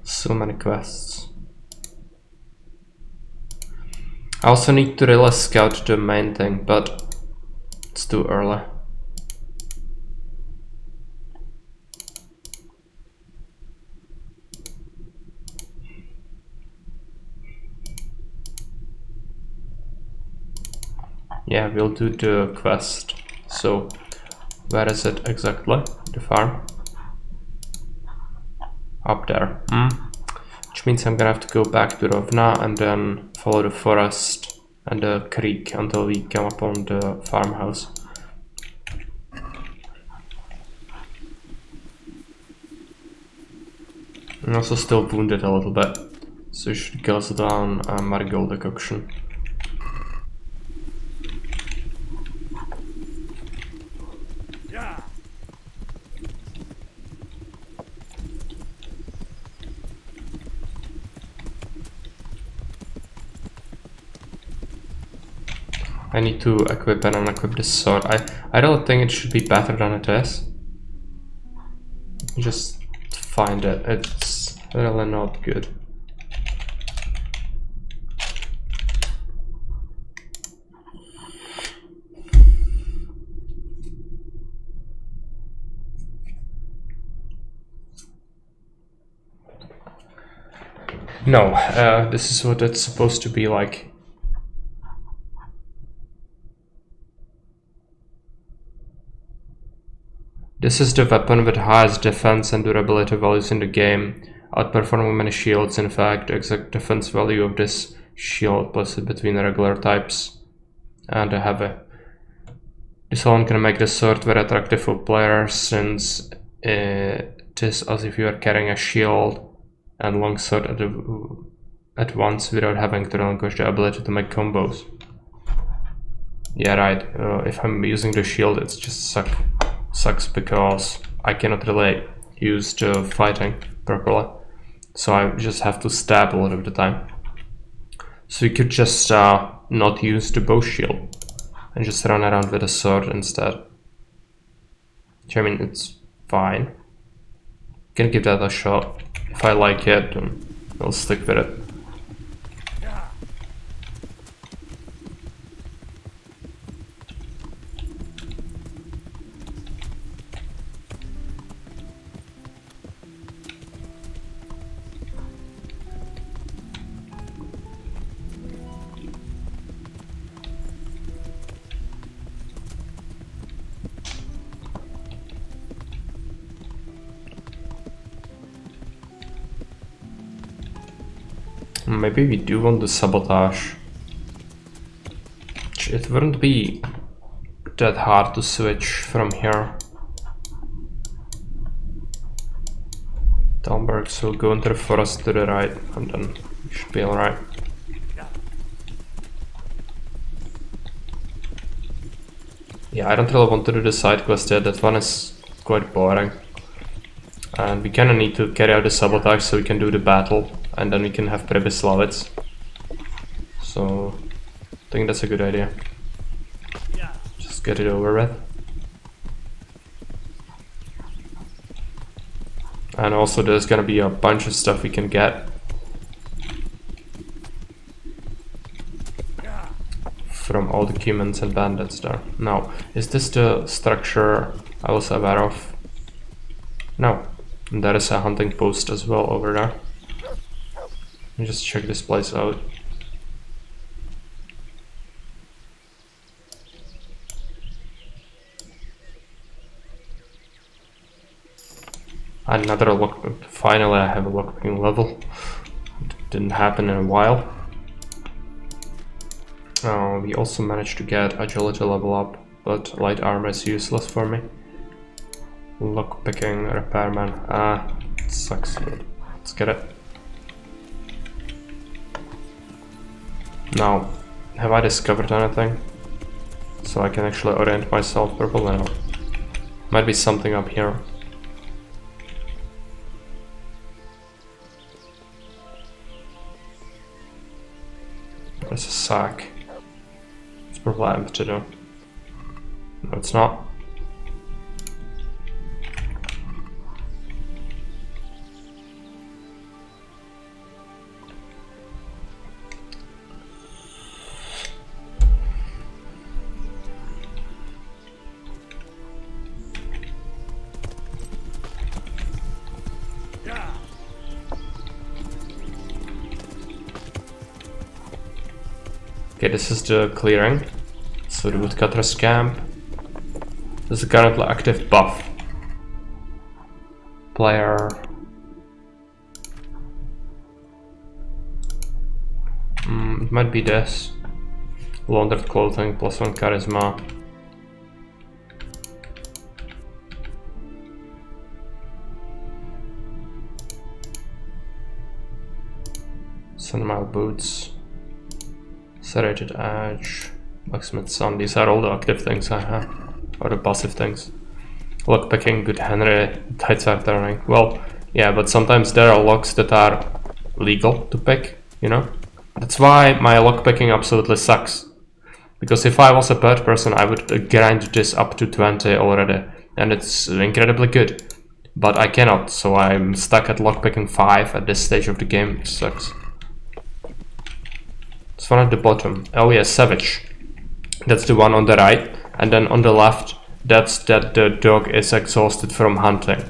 A: So many quests. I also need to really scout the main thing, but it's too early. Yeah, we'll do the quest. So, where is it exactly? The farm? Up there. Which means I'm gonna have to go back to Rovna and then follow the forest and the creek until we come upon the farmhouse. I'm also still wounded a little bit, so you should kill us down a marigold decoction. I need to equip and unequip this sword. I don't think it should be better than it is. Just find it. It's really not good. No, this is what it's supposed to be like. This is the weapon with highest defense and durability values in the game, outperforming many shields. In fact, the exact defense value of this shield placed between regular types and the heavy. This alone can make the sword very attractive for players, since it is as if you are carrying a shield and longsword at once without having to relinquish the ability to make combos. Yeah, right. If I'm using the shield, it's just sucks because I cannot really use the fighting properly, so I just have to stab a lot of the time. So you could just not use the bow shield and just run around with a sword instead. Which, I mean, it's fine. Can give that a shot. If I like it, then I'll stick with it. Maybe we do want the sabotage. It wouldn't be that hard to switch from here. Talmberg, so go into the forest to the right, and then we should be alright. Yeah, I don't really want to do the side quest yet, that one is quite boring. And we kinda need to carry out the sabotage so we can do the battle, and then we can have Prebyslavitz. So I think that's a good idea. Just get it over with. And also there's gonna be a bunch of stuff we can get from all the humans and bandits there. Now, is this the structure I was aware of? No. And there is a hunting post as well over there. Let me just check this place out. Another lockpick. Finally I have a lockpicking level. It didn't happen in a while. We also managed to get agility level up, but light armor is useless for me. Lockpicking repairman. It sucks. Let's get it. Now, have I discovered anything? So I can actually orient myself properly now. Might be something up here. There's a sack. It's probably empty though. No, it's not. Okay, this is the clearing. So the woodcutter's camp. This is a currently active buff. Player. It might be this. Laundered clothing, +1 charisma. Sunmile boots. Serrated edge, blacksmith sun. These are all the active things I have, or the passive things. Lockpicking, good Henry, tights are turning. Well, yeah, but sometimes there are locks that are legal to pick, you know? That's why my lockpicking absolutely sucks. Because if I was a bad person, I would grind this up to 20 already, and it's incredibly good. But I cannot, so I'm stuck at lockpicking 5 at this stage of the game, which sucks. This one at the bottom. Oh yeah, Savage. That's the one on the right, and then on the left, that's that the dog is exhausted from hunting.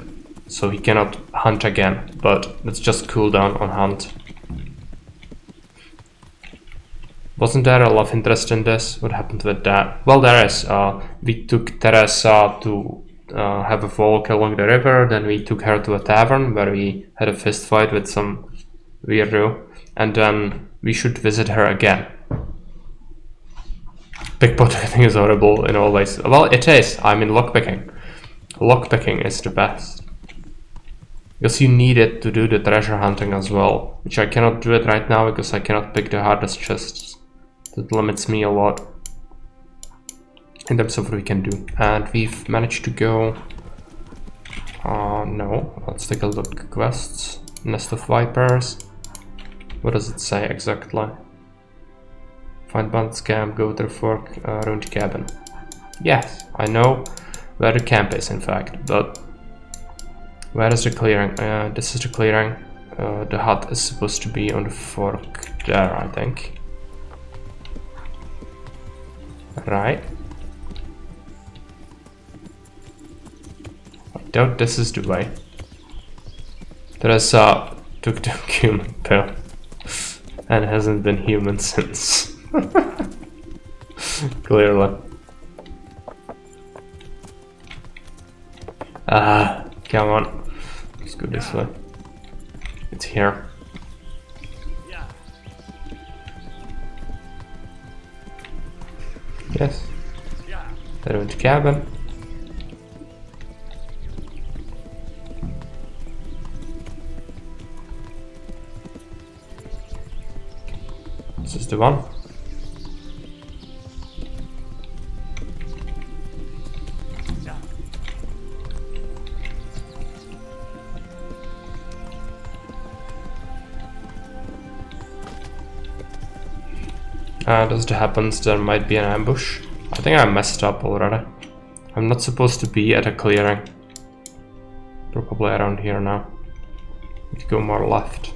A: So he cannot hunt again, but it's just cooldown on hunt. Wasn't there a love interest in this? What happened with that? Well, there is. We took Teresa to have a walk along the river, then we took her to a tavern where we had a fist fight with some weirdo, and then we should visit her again. Pickpocketing is horrible in all ways. Well, it is. I mean, lockpicking. Lockpicking is the best. Because you need it to do the treasure hunting as well, which I cannot do it right now because I cannot pick the hardest chests. That limits me a lot in terms of what we can do. And we've managed to go... no, let's take a look. Quests, Nest of Vipers. What does it say exactly? Find bandits camp, go to the fork, ruined cabin. Yes, I know where the camp is in fact, but where is the clearing? This is the clearing. The hut is supposed to be on the fork there, I think. Right. I doubt this is the way. Teresa took the human pill and hasn't been human since. Clearly. Come on. Let's go this way. It's here. Yes. The ruined cabin. This is the one. As it happens, there might be an ambush. I think I messed up already. I'm not supposed to be at a clearing. Probably around here now. Need to go more left.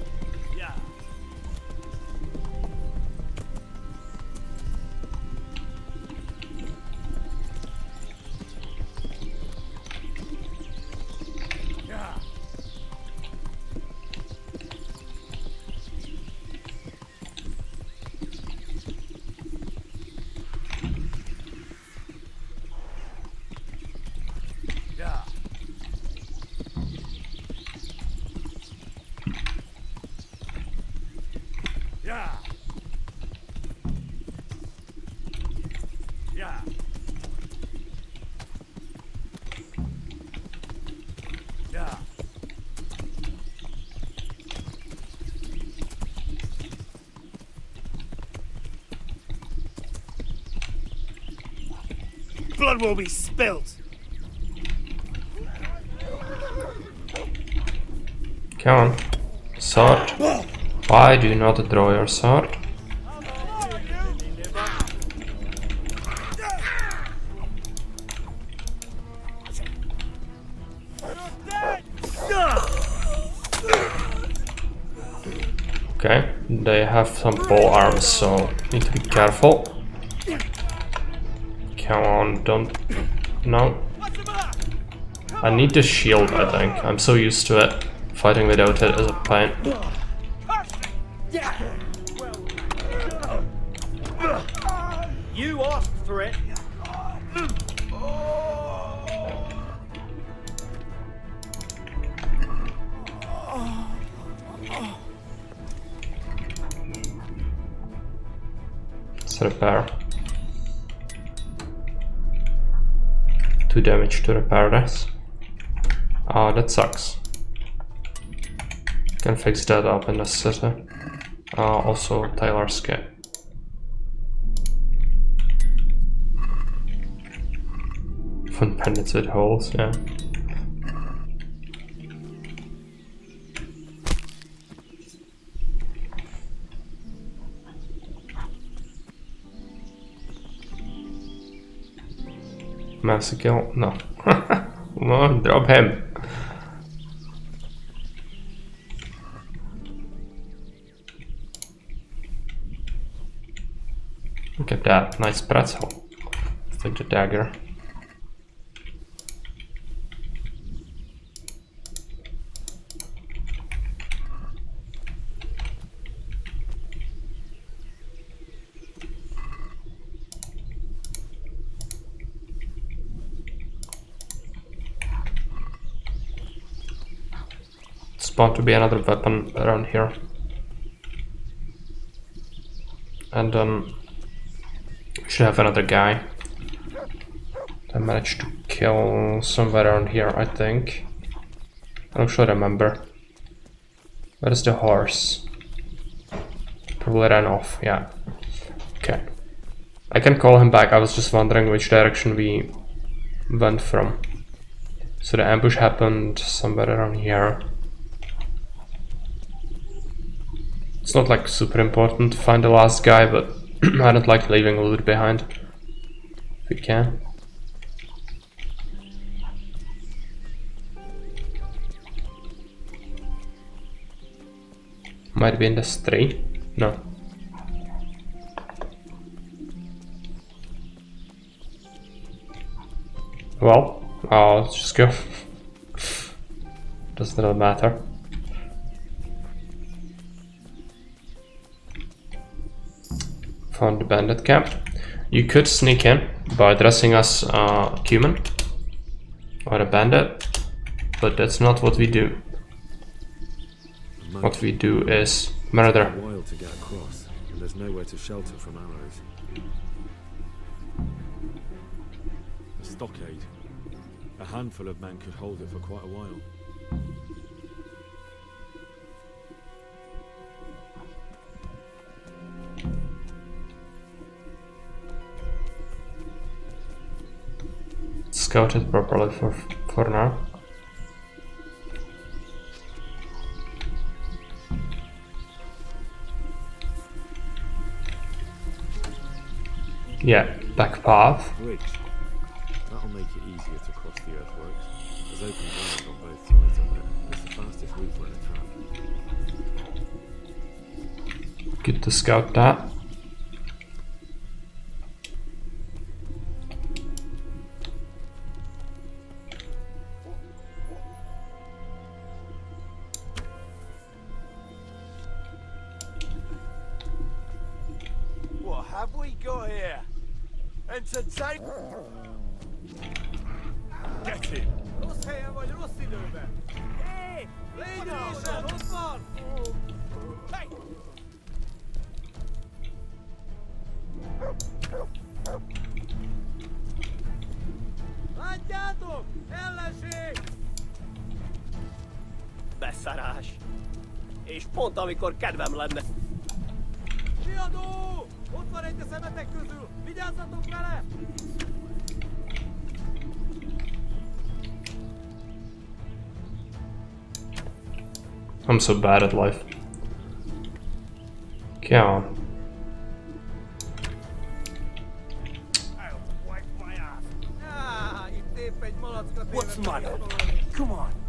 E: Blood will be spilt.
A: Come on. Sword. Why do you not draw your sword? Okay, they have some pole arms, so need to be careful. Come on, don't... No. I need the shield, I think. I'm so used to it. Fighting without it is a pain.
C: You asked for it.
A: Let's repair. 2 damage to repair this. Oh, that sucks. Can fix that up in the city. Also, Tyler's kit. Fun bandits with holes, yeah. Master kill? No. No, drop him. Look at that, nice pretzel. Let's take the dagger. It's bound to be another weapon around here. And we should have another guy. I managed to kill somewhere around here, I think. I don't sure remember. Where is the horse? Probably ran off, yeah. Okay. I can call him back, I was just wondering which direction we went from. So the ambush happened somewhere around here. It's not like super important to find the last guy, but I don't like leaving loot behind. If we can. Might be in this tree. No. Well, let's just go. Doesn't really matter. Found the bandit camp. You could sneak in by dressing as human or a bandit, but that's not what we do. What we do is murder.
H: A while to get across, and there's nowhere to shelter from arrows. A stockade. A handful of men could hold it for quite a while.
A: Scout it properly for now. Yeah, back path.
H: Bridge. That'll make it easier to cross the earthworks. There's open ground on both sides of it. It's the fastest route for an attack.
A: Good to scout that.
C: What have we got here? Entertain.
E: Get in!
C: Rossz helyen vagy rossz időben? Hé! Légy óvatosan, ott van! Hey! Látjátok! Ellenség!
I: Beszarás! És pont amikor kedvem lenne.
C: Kiadó! Ott van egy a szemetek közül! Vigyázzatok vele!
A: I'm so bad at life. Come on.
C: Ah, itt épp egy malacka
I: What's the matter?
C: tévedni.
I: Come on.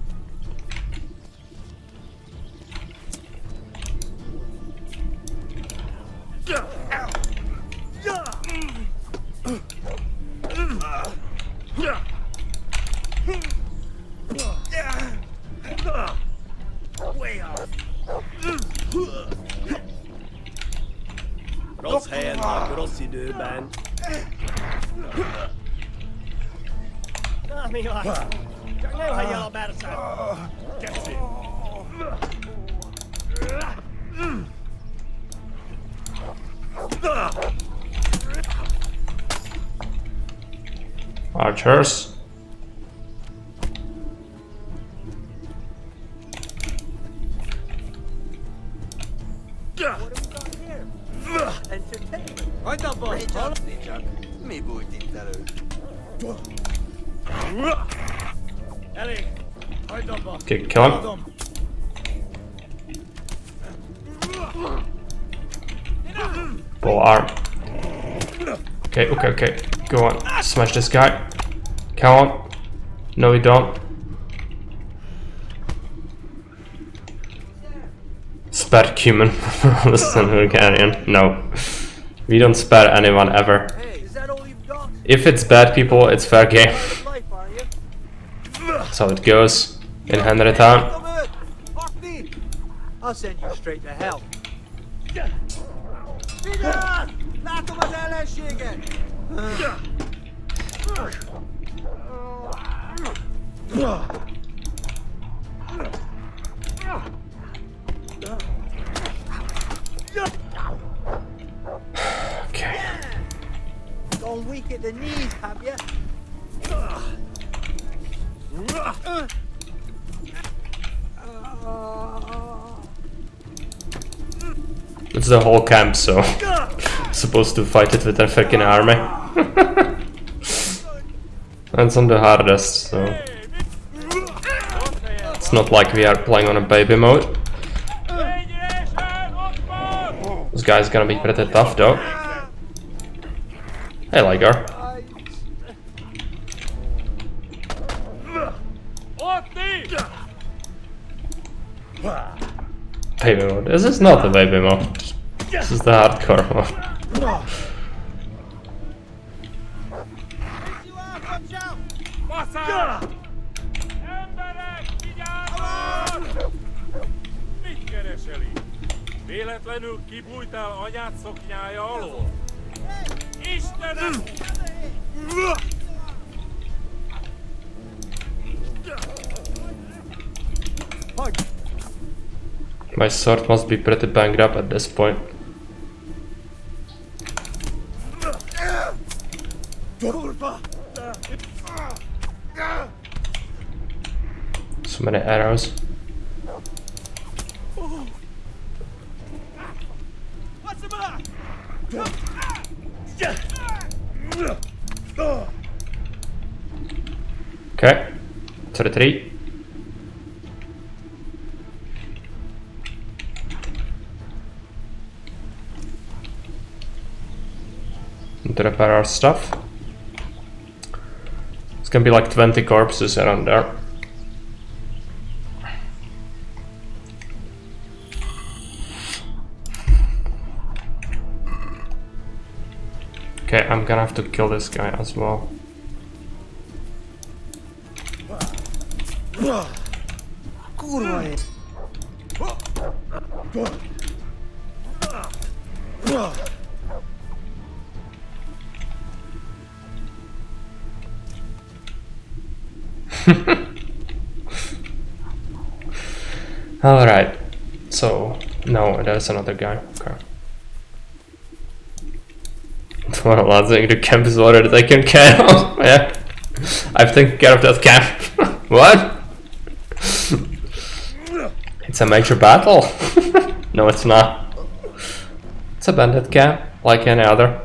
I: Way off. Rossz helyen vagy, rossz időben. Na, mi van? Csak ne hagyjál a bercát!
E: Get in!
A: Archers.
C: Hagyd abba!
G: Vigyázni csak! Mi bújt itt elő?
C: Elég! Hagyd abba!
A: Okay, kill him.
C: Adom!
A: Pull arm. Okay, okay, okay. Go on. Smash this guy. Come on. No, we don't. Spare human. Listen, Hungarian. No. We don't spare anyone ever.
I: Hey, is that all you've got?
A: If it's bad people, it's fair game.
I: Life, are you?
A: That's how it goes in Henrytown.
I: Come on, fuck me. I'll send you straight to hell. Figyelj! Látom az ellenséget!
A: Okay.
I: Gone weak at the knees, have you?
A: It's the whole camp, so supposed to fight it with a freaking army. That's on the hardest, so it's not like we are playing on a baby mode. This guy's gonna be pretty tough though. Hey Liger. Baby mode. This is not the baby mode. This is the hardcore mode.
C: Mit kereseli? Véletlenül kibújtál anyád szoknyája alól? Istenem!
A: My sword must be pretty banged up at this point. So many arrows.
I: What's the matter?
A: Okay. To retreat. To repair our stuff. It's gonna be like 20 corpses around there. Okay, I'm gonna have to kill this guy as well. Alright, so no, there's another guy. Okay. Well, I think the camp is already taken care of. Yeah, I've taken care of that camp. What? It's a major battle. No, it's not. It's a bandit camp, like any other.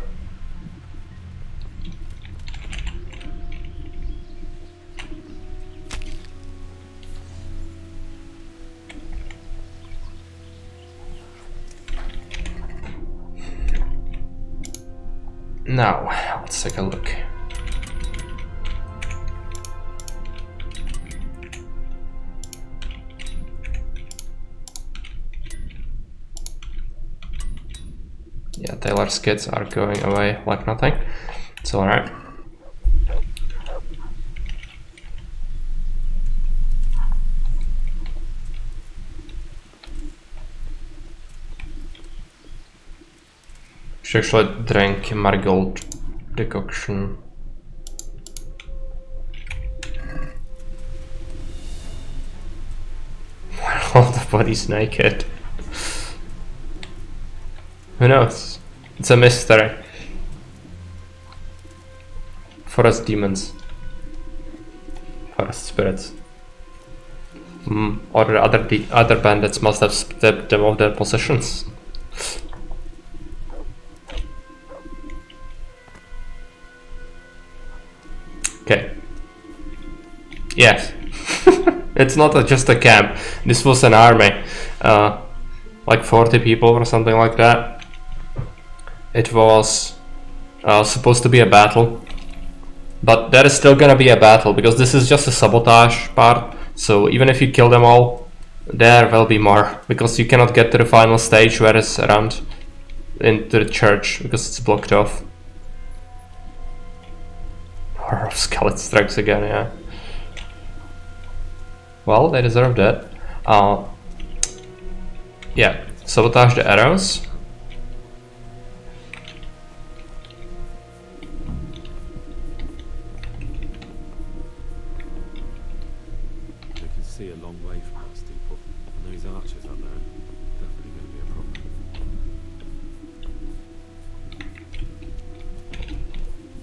A: Now, let's take a look. Yeah, Taylor's kids are going away like nothing. It's alright. Should actually drink marigold decoction. All the body's naked. Who knows? It's a mystery. Forest demons. Forest spirits. Or the other bandits must have stripped them of their possessions. Okay. Yes. It's not just a camp. This was an army. Like 40 people or something like that. It was supposed to be a battle. But that is still gonna be a battle, because this is just a sabotage part, so even if you kill them all, there will be more, because you cannot get to the final stage where it's around into the church, because it's blocked off. Horror of skeleton strikes again, yeah. Well, they deserve that. Yeah, sabotage the arrows.
H: They can see a long way from that steeple, and those archers up there are definitely going to be a problem.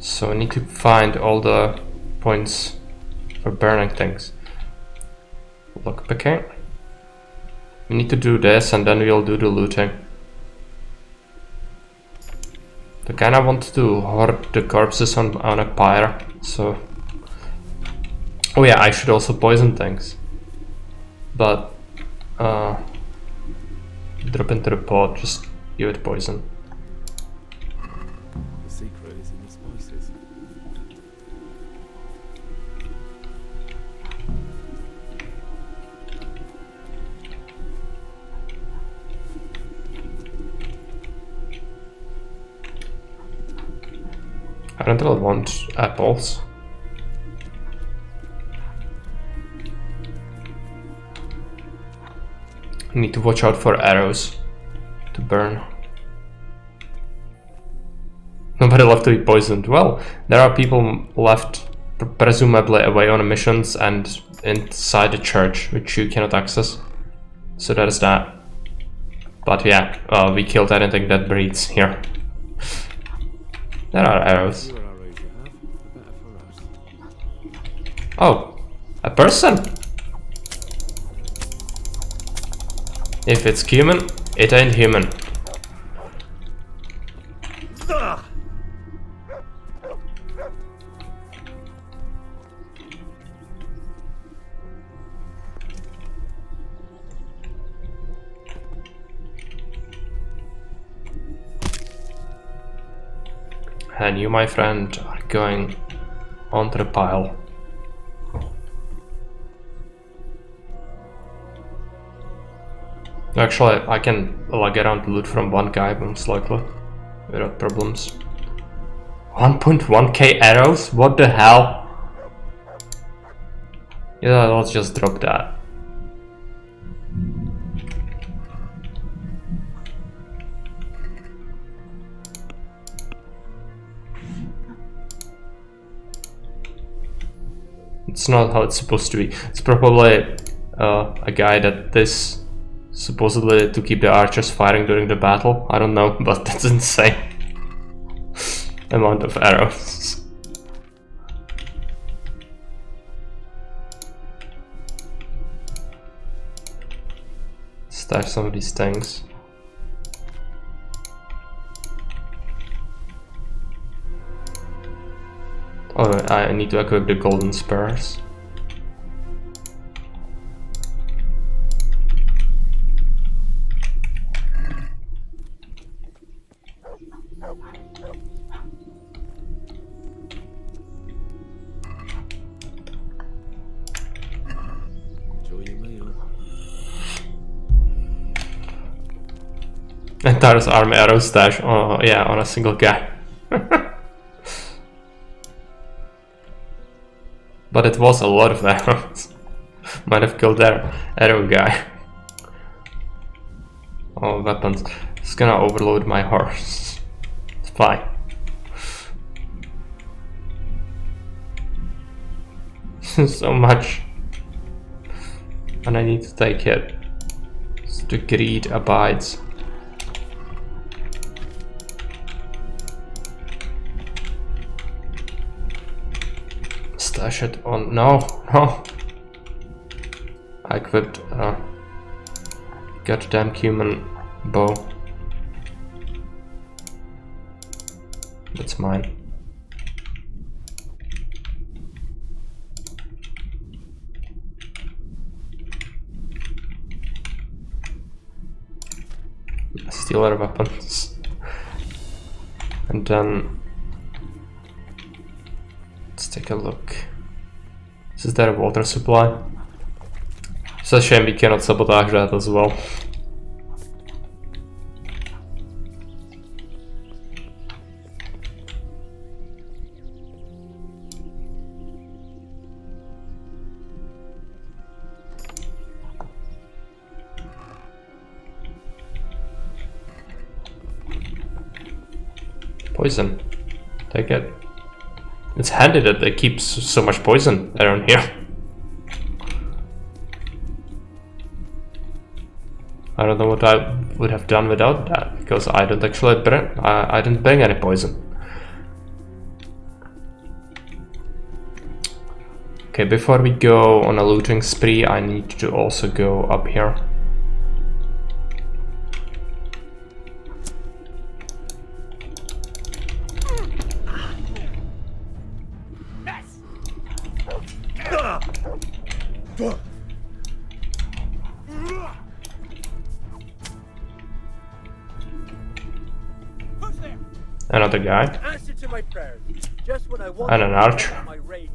A: So we need to find all the points for burning things. Lockpicking. We need to do this and then we'll do the looting. I kinda want to hoard the corpses on a pyre, so... Oh yeah, I should also poison things. But... drop into the pot, just give it poison.
H: The secret is in the spices.
A: I don't really want apples. I need to watch out for arrows to burn. Nobody left to be poisoned. Well, there are people left presumably away on missions and inside the church, which you cannot access. So that is that. But yeah, we killed anything that breathes here. There are arrows.
H: The fewer arrows you have, the better for us.
A: Oh, a person? If it's human, it ain't human. And you, my friend, are going onto the pile. Actually, I can get around loot from one guy most likely, without problems. 1.1k arrows? What the hell? Yeah, let's just drop that. It's not how it's supposed to be. It's probably a guy that this supposedly to keep the archers firing during the battle. I don't know, but that's insane amount of arrows. Stash some of these things. Oh, I need to equip the golden spurs.
H: Enjoy your meal.
A: Entire arm arrow stash. Oh yeah, on a single guy. But it was a lot of arrows. Might have killed their arrow guy. Oh, weapons. It's gonna overload my horse. It's fine. So much. And I need to take it. The greed abides. Stash it on. No. I equipped goddamn human bow. That's mine. Steal our weapons. And then let's take a look. Is there a water supply? It's a shame we cannot sabotage that as well. Poison. Take it. It's handy that they keep so much poison around here. I don't know what I would have done without that, because I don't actually I didn't bring any poison. Okay, before we go on a looting spree, I need to also go up here. Another guy.
I: Answer to my prayers. Just when I want
A: And an archer.
I: my rage.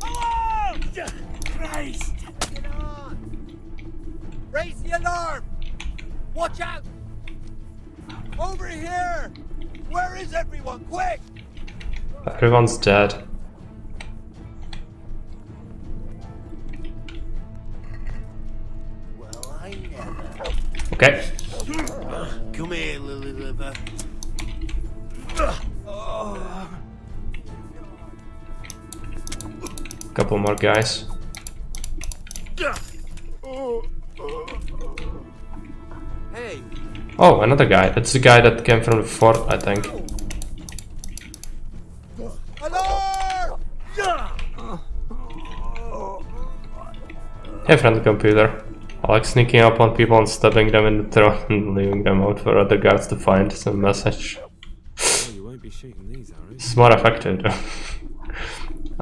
C: Christ!
I: Get on! Raise the alarm! Watch out! Over here! Where is everyone? Quick!
A: Everyone's dead.
I: Well, I never.
A: Okay.
C: Come here, Lily Liver.
A: Couple more guys.
I: Hey!
A: Oh, another guy. That's the guy that came from the fort, I think.
I: Alarm!
A: Hey, friend computer. I like sneaking up on people and stabbing them in the throat and leaving them out for other guards to find some message.
H: Oh, you won't be shooting these arrows.
A: It's more effective though.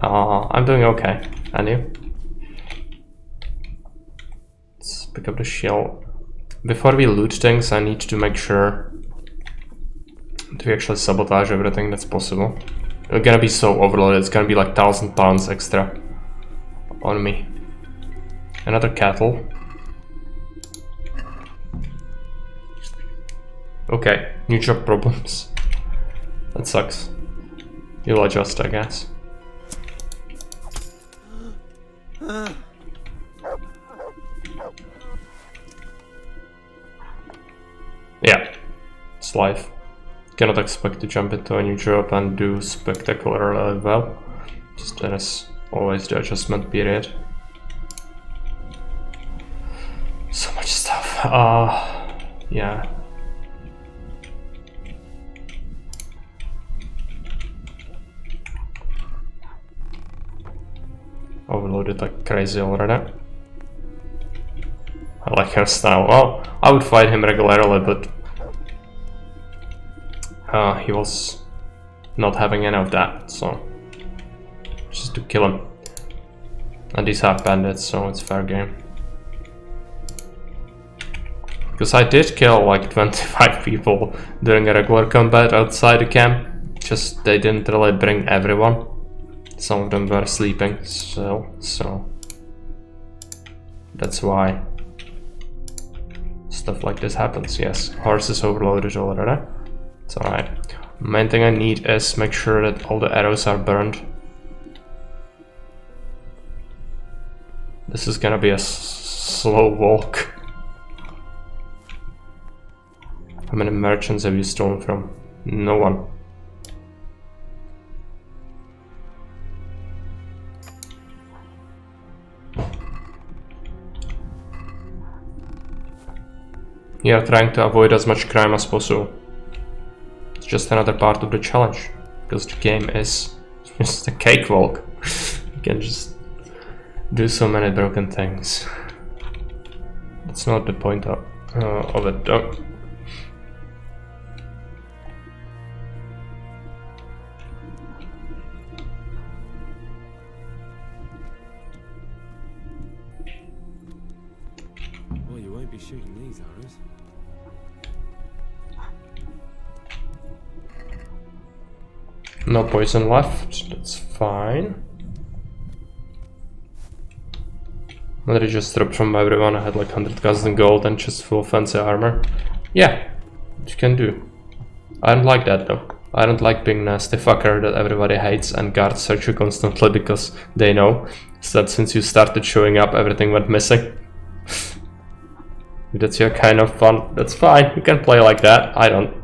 A: I'm doing okay. And you? Let's pick up the shield. Before we loot things, I need to make sure that we actually sabotage everything that's possible. We're gonna be so overloaded, it's gonna be like 1,000 pounds extra on me. Another cattle. Okay, new job problems. That sucks. You'll adjust, I guess. Yeah, it's life. Cannot expect to jump into a new job and do spectacularly well. Just there is always the adjustment period. So much stuff. Yeah. Overloaded like crazy already. I like her style. Well, I would fight him regularly, but he was not having any of that, so just to kill him. And these half bandits, so it's fair game. Because I did kill like 25 people during a regular combat outside the camp, just they didn't really bring everyone. Some of them were sleeping still, so that's why stuff like this happens. Yes, horse is overloaded already. It's alright. Main thing I need is make sure that all the arrows are burned. This is gonna be a slow walk. How many merchants have you stolen from? No one. You are trying to avoid as much crime as possible. It's just another part of the challenge, because the game is just a cakewalk. You can just do so many broken things. That's not the point of it though.
H: Well, you won't be shooting these arrows.
A: No poison left, that's fine. What did I just drop from everyone? I had like 100,000 gold and just full fancy armor. Yeah, you can do. I don't like that though. I don't like being nasty fucker that everybody hates and guards search you constantly because they know that since you started showing up everything went missing. If that's your kind of fun, that's fine. You can play like that. I don't.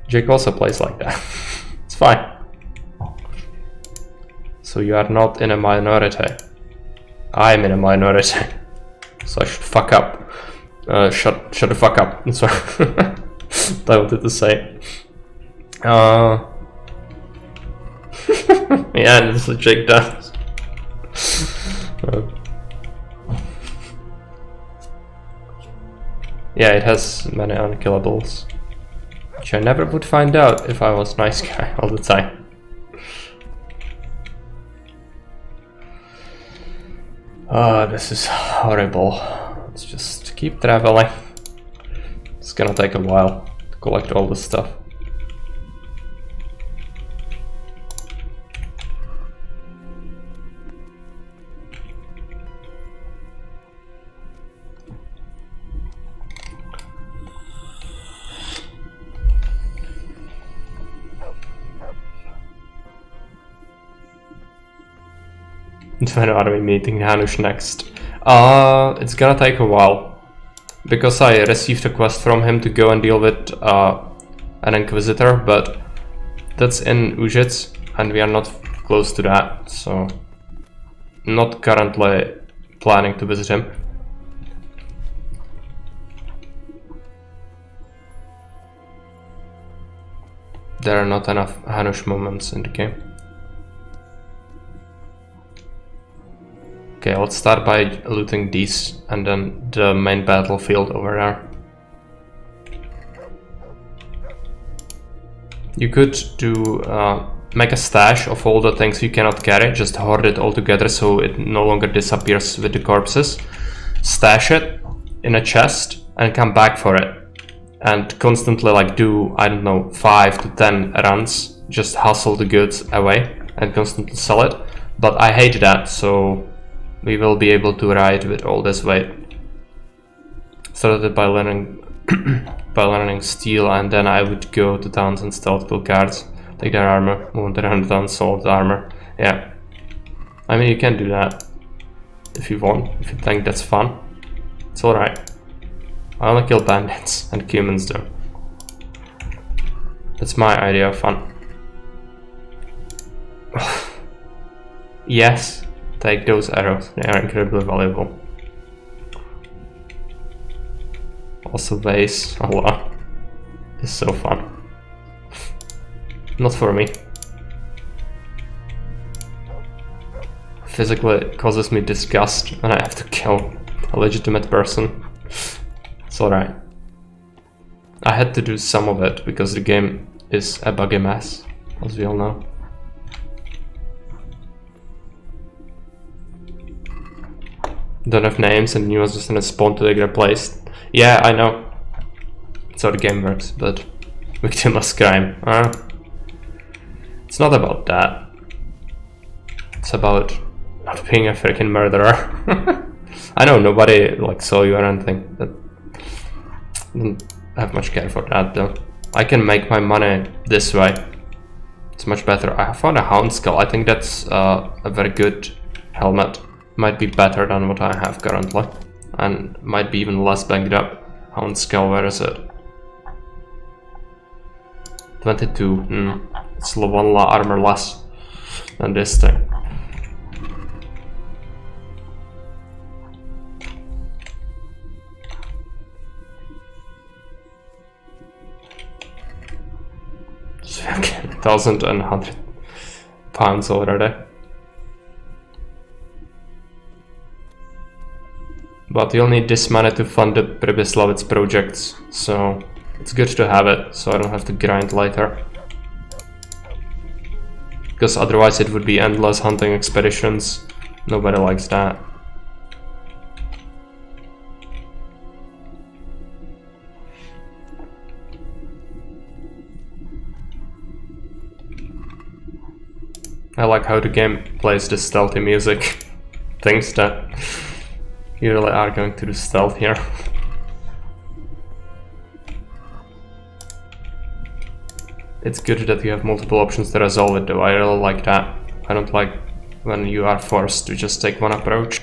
A: Jake also plays like that. It's fine. So you are not in a minority. I'm in a minority. So I should fuck up. Shut the fuck up. That's what I wanted to say. Yeah, this is what Jake does. Yeah, it has many unkillables. Which I never would find out if I was nice guy all the time. This is horrible. Let's just keep traveling. It's gonna take a while to collect all this stuff. When are we meeting Hanush next? It's gonna take a while. Because I received a quest from him to go and deal with an Inquisitor, but that's in Ujits, and we are not close to that, so not currently planning to visit him. There are not enough Hanush moments in the game. Okay, let's start by looting these and then the main battlefield over there. You could do make a stash of all the things you cannot carry, just hoard it all together so it no longer disappears with the corpses. Stash it in a chest and come back for it. And constantly like do, I don't know, 5 to 10 runs, just hustle the goods away and constantly sell it. But I hate that, so we will be able to ride with all this weight. Started by learning steel, and then I would go to towns and stealth kill guards, take their armor, move around and solve the armor. Yeah, I mean you can do that if you want, if you think that's fun. It's alright. I only kill bandits and humans though. That's my idea of fun. Yes. Take those arrows, they are incredibly valuable. Also vase, a lot. It's so fun. Not for me. Physically it causes me disgust and I have to kill a legitimate person. It's alright. I had to do some of it because the game is a buggy mess, as we all know. Don't have names and new ones just gonna spawn till they get replaced. Yeah, I know. That's how the game works, but victimless crime. It's not about that. It's about not being a freaking murderer. I know nobody like saw you or anything. But don't have much care for that though. I can make my money this way. It's much better. I found a hound skull. I think that's a very good helmet. Might be better than what I have currently, and might be even less banged up. Hound skull, where is it? 22. It's one armor less than this thing. Okay, 1,100 pounds already. But you'll need this money to fund the Pribyslavitz projects, so it's good to have it, so I don't have to grind later. Because otherwise it would be endless hunting expeditions. Nobody likes that. I like how the game plays the stealthy music. Things that You really are going to do stealth here. It's good that you have multiple options to resolve it though, I really like that. I don't like when you are forced to just take one approach.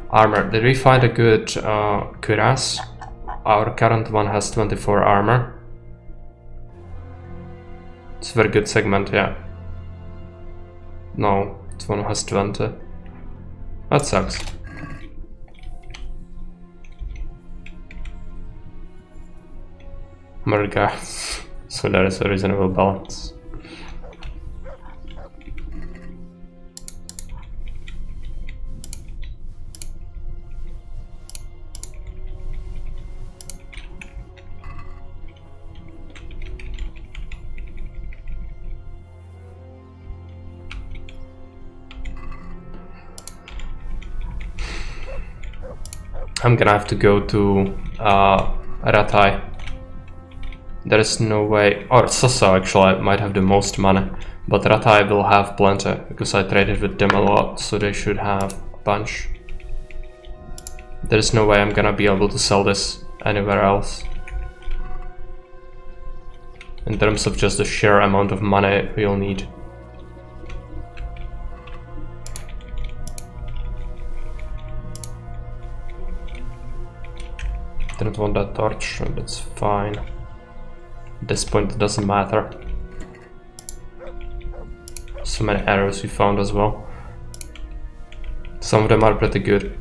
A: Armor. Did we find a good cuirass? Our current one has 24 armor. It's a very good segment, yeah. No, this one has 20. That sucks. Merga. So there is a reasonable balance. I'm gonna have to go to Ratai. There is no way, or Sasa actually might have the most money, but Ratai will have plenty because I traded with them a lot, so they should have a bunch. There is no way I'm gonna be able to sell this anywhere else. In terms of just the sheer amount of money we'll need. Didn't want that torch, so that's fine. At this point it doesn't matter. So many arrows we found as well. Some of them are pretty good.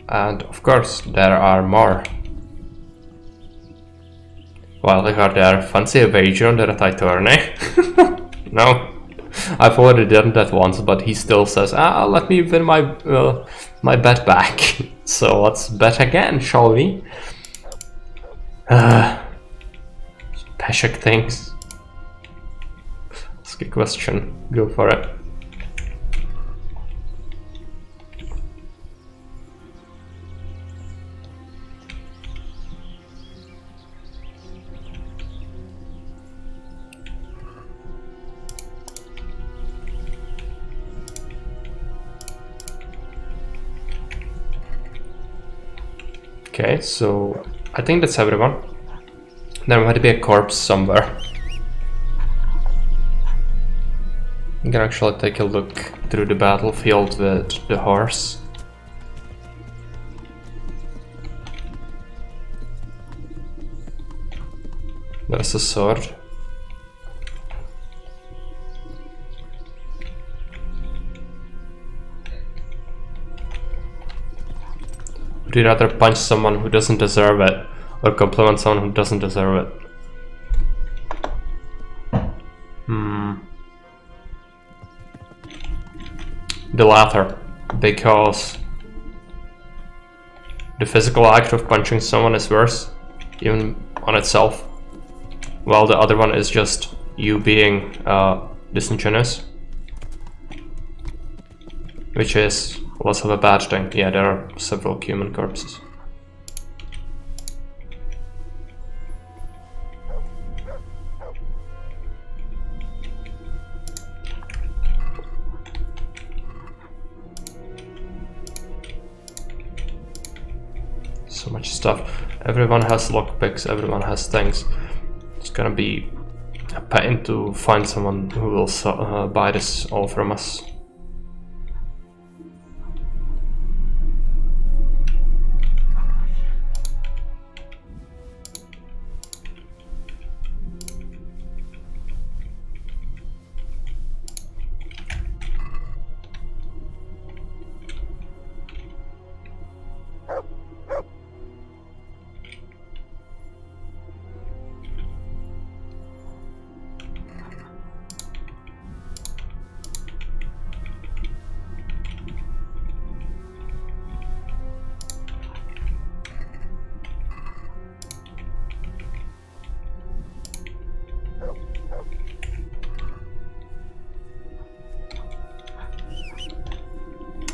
A: And of course there are more. Well, are there fancy a wager on the Ratai tourney? No. I've already done that once, but he still says, let me win my my bet back. So let's bet again, shall we? Peshek things. Ask a question. Go for it. Okay, so I think that's everyone. There might be a corpse somewhere. You can actually take a look through the battlefield with the horse. There's a sword. Would you rather punch someone who doesn't deserve it, or compliment someone who doesn't deserve it? The latter, because the physical act of punching someone is worse, even on itself, while the other one is just you being disingenuous, which is less of a bad thing. Yeah, there are several human corpses. So much stuff. Everyone has lockpicks, everyone has things. It's gonna be a pain to find someone who will buy this all from us.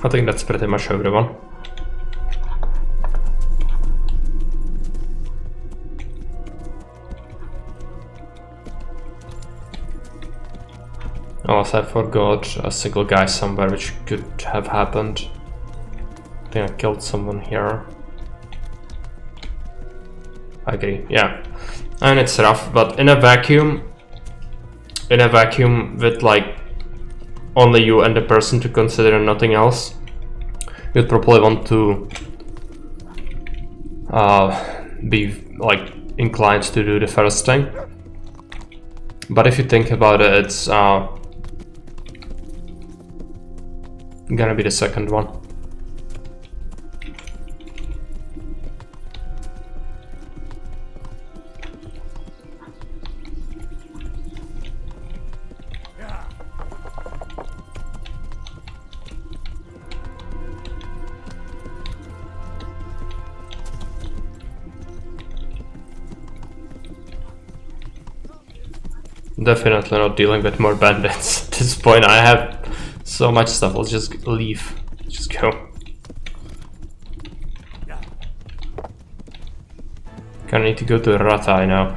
A: I think that's pretty much everyone. Unless I forgot a single guy somewhere, which could have happened. I think I killed someone here. I agree, yeah. And it's rough, but in a vacuum with like only you and the person to consider and nothing else, you'd probably want to be like inclined to do the first thing. But if you think about it, it's gonna be the second one. Definitely not dealing with more bandits. At this point I have so much stuff, I'll just leave. Just go. Kinda need to go to Ratai now.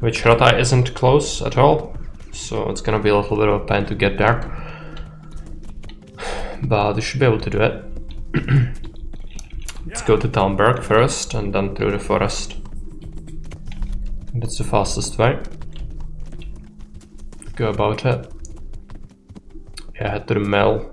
A: Which Ratai isn't close at all, so it's gonna be a little bit of a pain to get there. But we should be able to do it. Let's go to Talmberg first and then through the forest. That's the fastest way. Go about it. Yeah, head to the mill.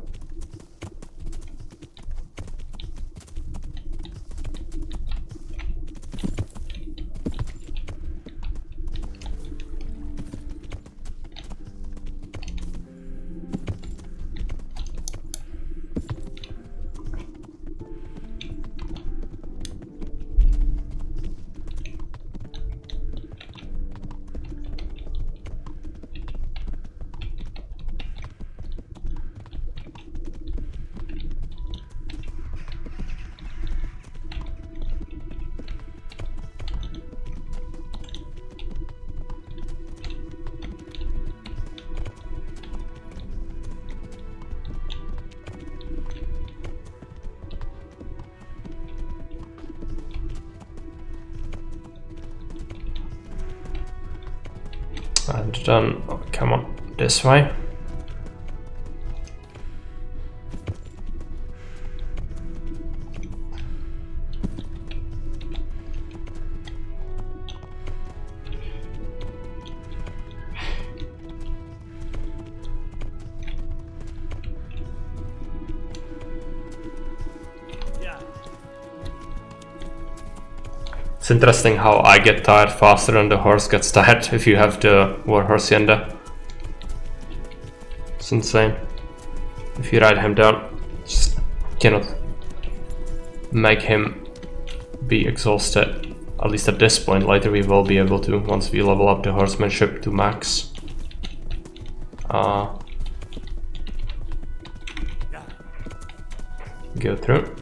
A: And then, oh, come on, this way. It's interesting how I get tired faster than the horse gets tired if you have the war horse Yenda. It's insane. If you ride him down, just cannot make him be exhausted. At least at this point. Later we will be able to, once we level up the horsemanship to max. Go through.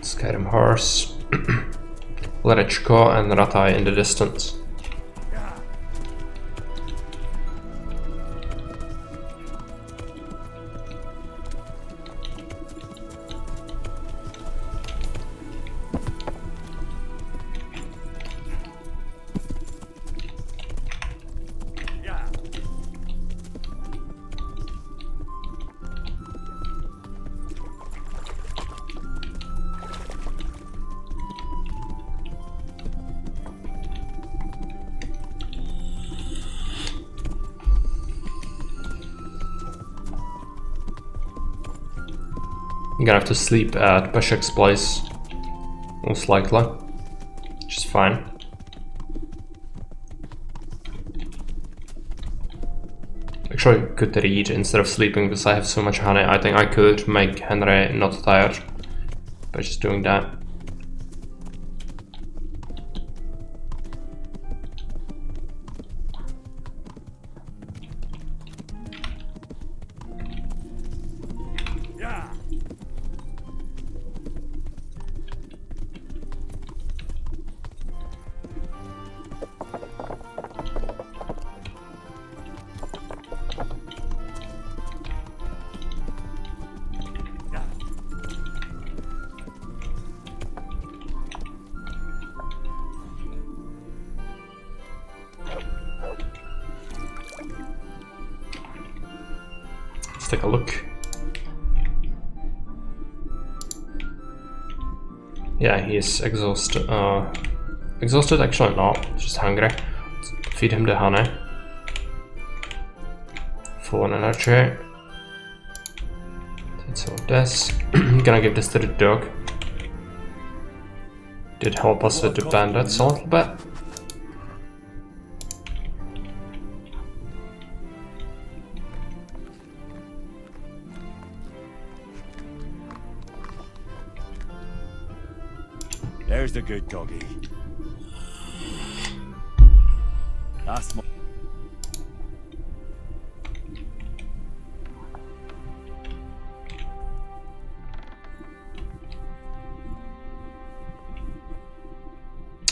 A: Skyrim horse, Lerechko and Ratai in the distance. I'm gonna have to sleep at Peshek's place, most likely, which is fine. actually could read instead of sleeping because I have so much honey. I think I could make Henry not tired by just doing that. Take a look. Yeah, he is exhausted. Exhausted? Actually not, just hungry. Let's feed him the honey. Full on energy. That's all this. Gonna give this to the dog. Did help us with the bandits a little bit.
E: There's the good doggy. That's my...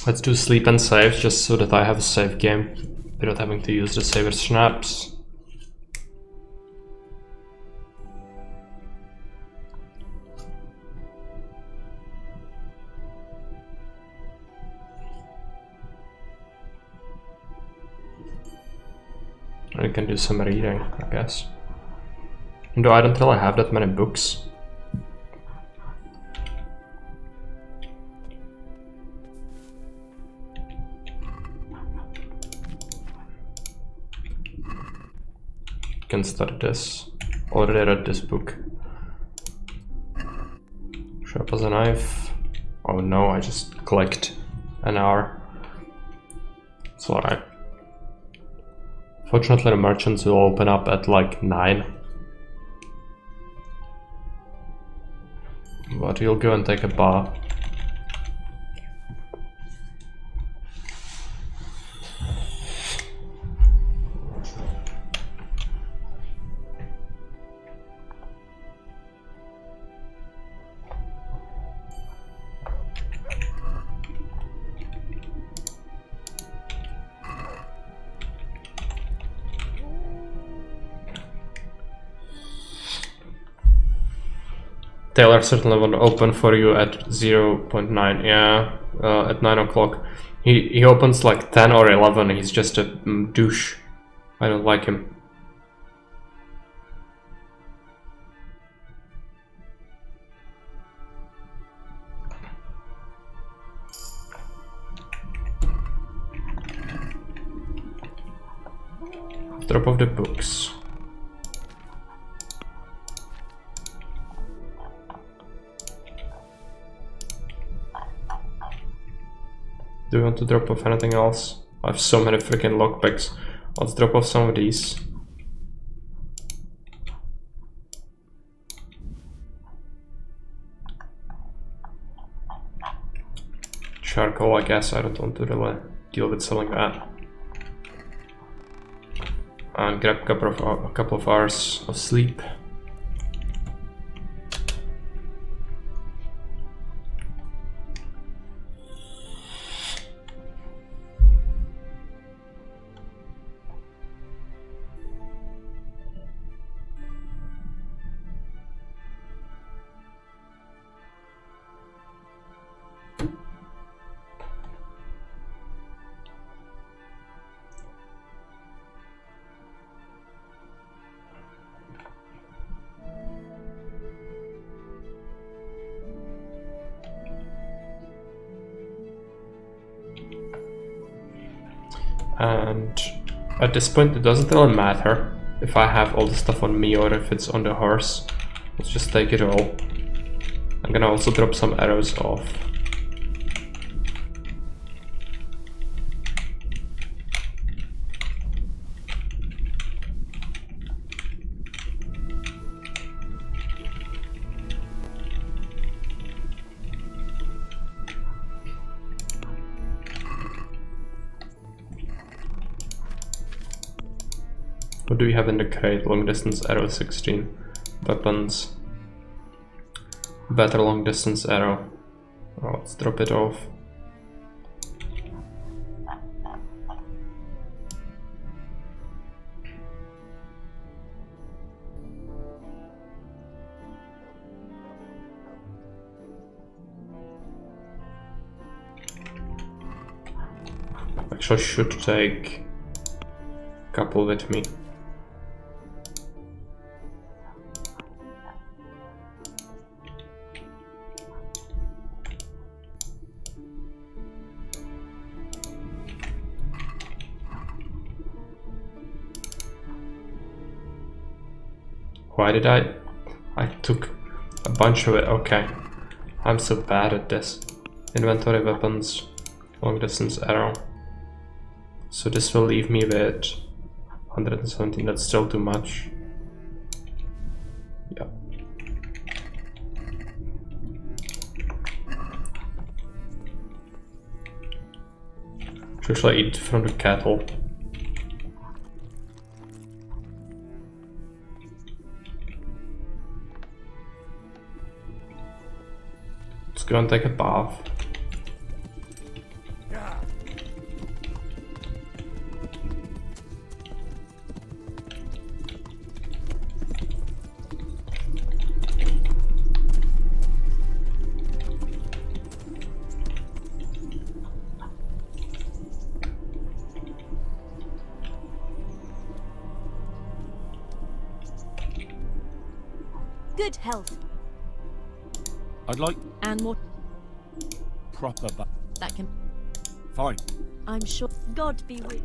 A: Let's do sleep and save just so that I have a save game without having to use the saver snaps. And we can do some reading, I guess. Though I don't really have that many books. Can start this. Already read this book. Sharp as a knife. Oh no, I just clicked an hour. It's alright. Fortunately, the merchants will open up at like 9. But you'll go and take a bath. Taylor certainly won't open for you at 0.9, yeah, at 9 o'clock. He opens like 10 or 11, he's just a douche. I don't like him. Drop off the books. Do you want to drop off anything else? I have so many freaking lockpicks. Let's drop off some of these. Charcoal, I guess. I don't want to really deal with selling that. And grab a couple of hours of sleep. And at this point it doesn't really matter if I have all the stuff on me or if it's on the horse. Let's just take it all. I'm gonna also drop some arrows off. What do we have in the crate? Long distance arrow 16. Weapons. Better long distance arrow. Oh, let's drop it off. Actually, I should take a couple with me. Why did I took a bunch of it. Okay, I'm so bad at this. Inventory weapons, long distance arrow. So this will leave me with 117. That's still too much. Yeah. Should I eat from the cattle? Let's go and take a bath.
J: Good health.
E: I'd like
J: And more
E: proper
J: that can...
E: Fine.
J: I'm sure... God be with...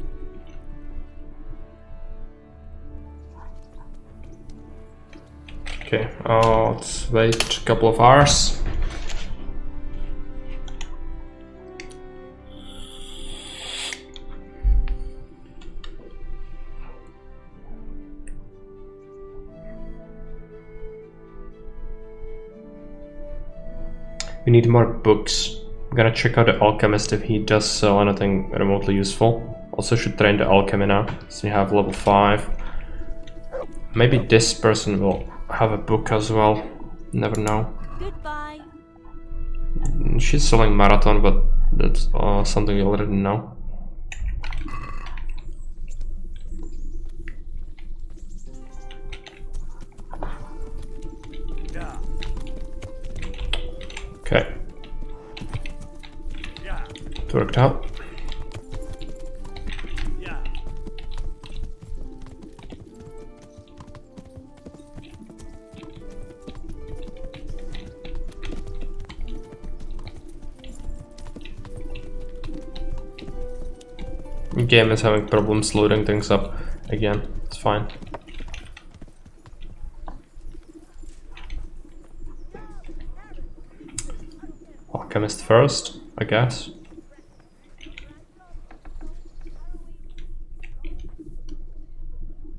A: Okay, let's wait a couple of hours. We need more books. I'm gonna check out the alchemist if he does sell anything remotely useful. Also should train the alchemy now, so we have level 5. Maybe this person will have a book as well. Never know.
J: Goodbye.
A: She's selling marathon, but that's something you already know. Okay. It worked out. The game is having problems loading things up again. It's fine. Alchemist first, I guess.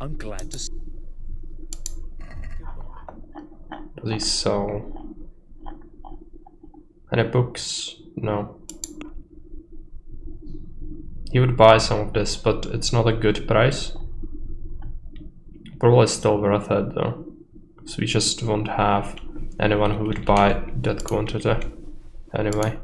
C: I'm glad to see.
A: Does he sell any books? No. He would buy some of this, but it's not a good price. Probably still worth it though. So we just won't have anyone who would buy that quantity anyway.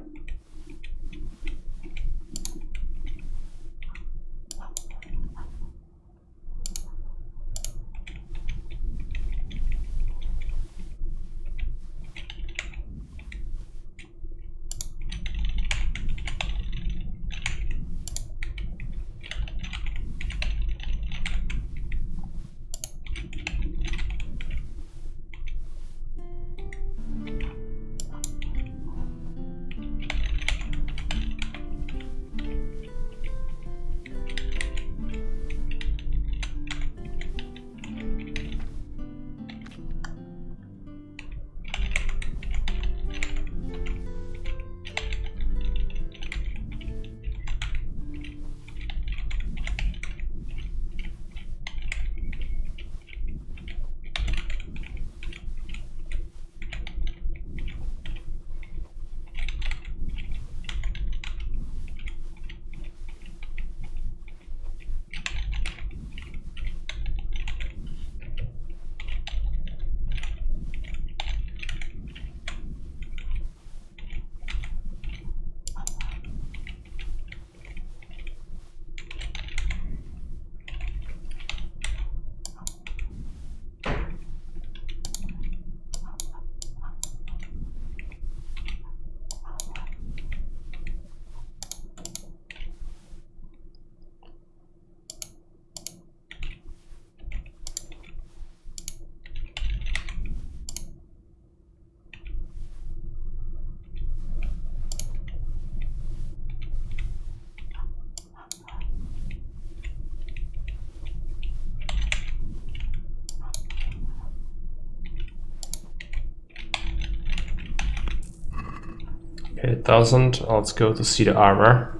A: Okay, 1000. Let's go to see the armor.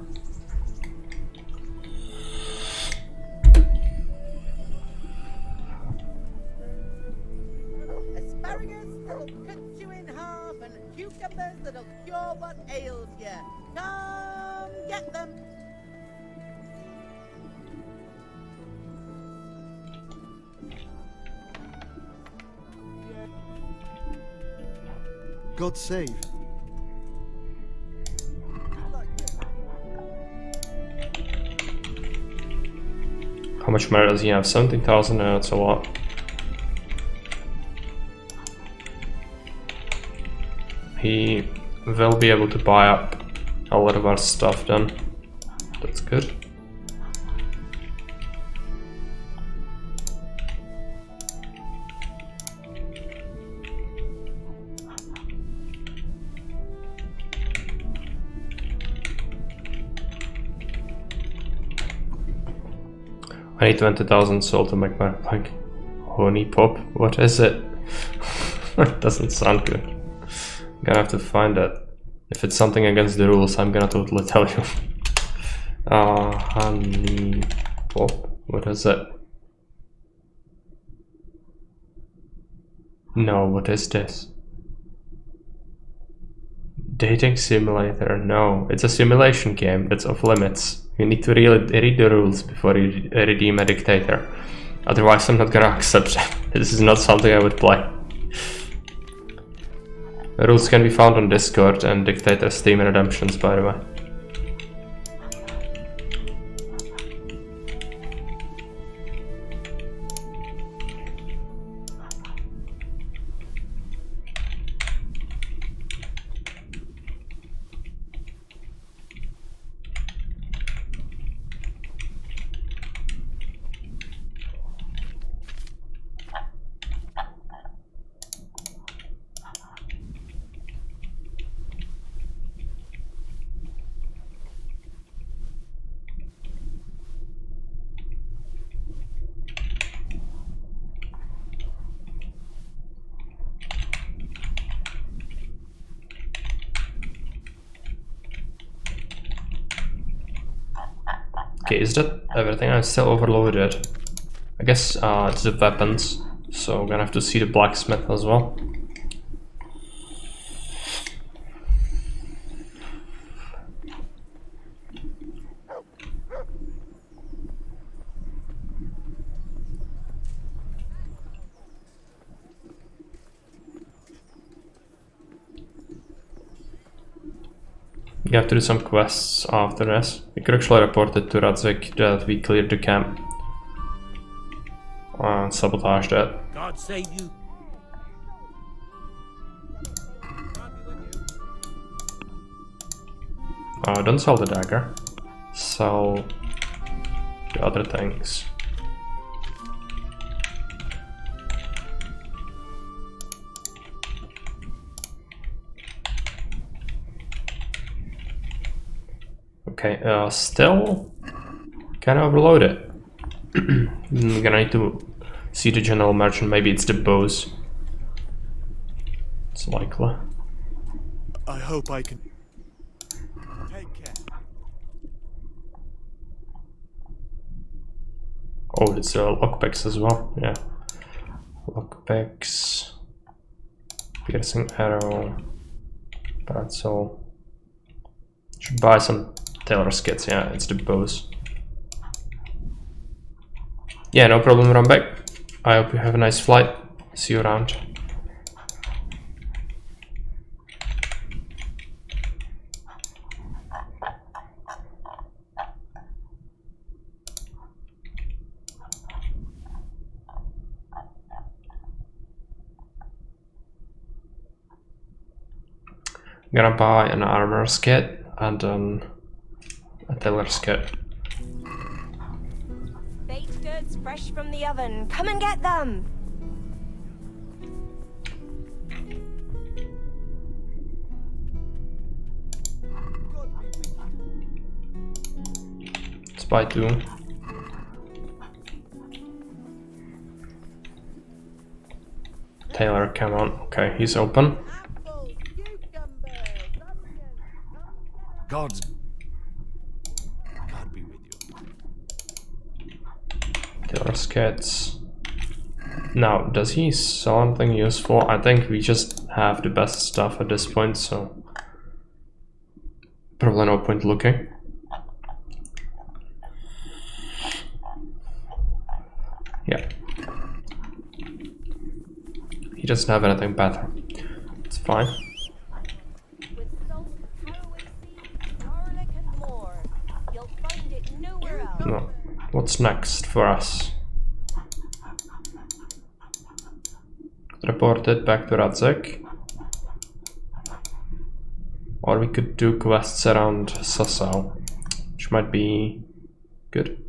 I: Asparagus that'll cut you in half, and cucumbers that'll cure what ails you. Come get them.
K: God save.
A: How much money does he have? 17,000? No, that's a lot. He will be able to buy up a lot of our stuff then. That's good. I need 20,000 salt to make my like honey pop. What is it? It doesn't sound good. I'm gonna have to find that. If it's something against the rules, I'm gonna totally tell you. Honey pop. What is it? No, what is this? Dating simulator? No, it's a simulation game that's off limits. You need to really read the rules before you redeem a dictator. Otherwise, I'm not gonna accept it. This is not something I would play. The rules can be found on Discord and Dictator Steam Redemptions, by the way. Okay, is that everything? I'm still overloaded. I guess it's the weapons, so I'm gonna have to see the blacksmith as well. You have to do some quests after this. We could actually report it to Radzik that we cleared the camp. Sabotage that.
B: God save you.
A: Don't sell the dagger. Sell the other things. Okay, still kind of overloaded. I'm gonna need to see the general merchant. Maybe it's the bows. It's likely.
K: I hope I can. Take care.
A: Oh, it's lockpicks as well. Yeah, lockpicks, piercing arrow, pretzel. Should buy some tailor's kits. Yeah, it's the bows. Yeah, no problem, run back. I hope you have a nice flight. See you around. I'm gonna buy an armor's kit and then a tailor's kit.
L: Baked goods fresh from the oven. Come and get them.
A: Let's buy 2. Tailor, come on. Okay, he's open.
C: God be with you.
A: Killer's kits. Now, does he sell anything useful? I think we just have the best stuff at this point, so probably no point looking. Yeah. He doesn't have anything better. It's fine.
L: With salt, caraway seeds, garlic, and more. You'll find it nowhere else.
A: No. What's next for us? Report it back to Radzek. Or we could do quests around Sasau, which might be good.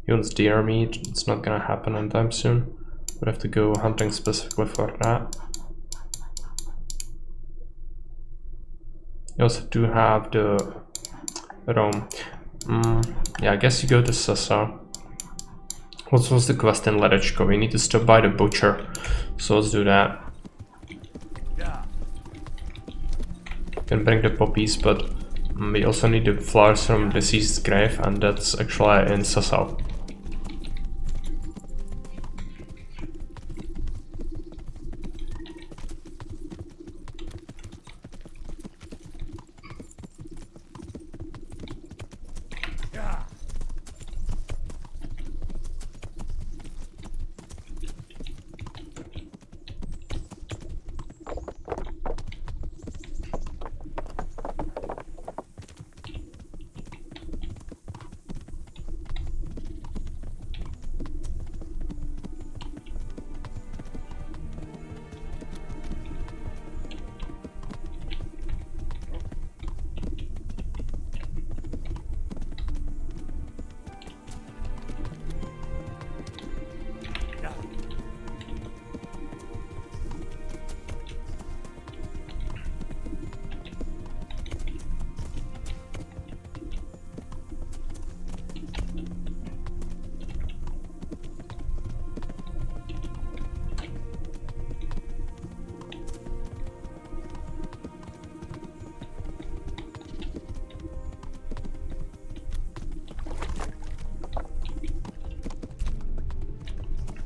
A: He wants deer meat, it's not gonna happen anytime soon. We'd have to go hunting specifically for that. You also do have the Rome. Yeah, I guess you go to Sasau. What was the quest in Lerechko? We need to stop by the butcher, so let's do that. Can bring the poppies, but we also need the flowers from deceased grave, and that's actually in Sasau.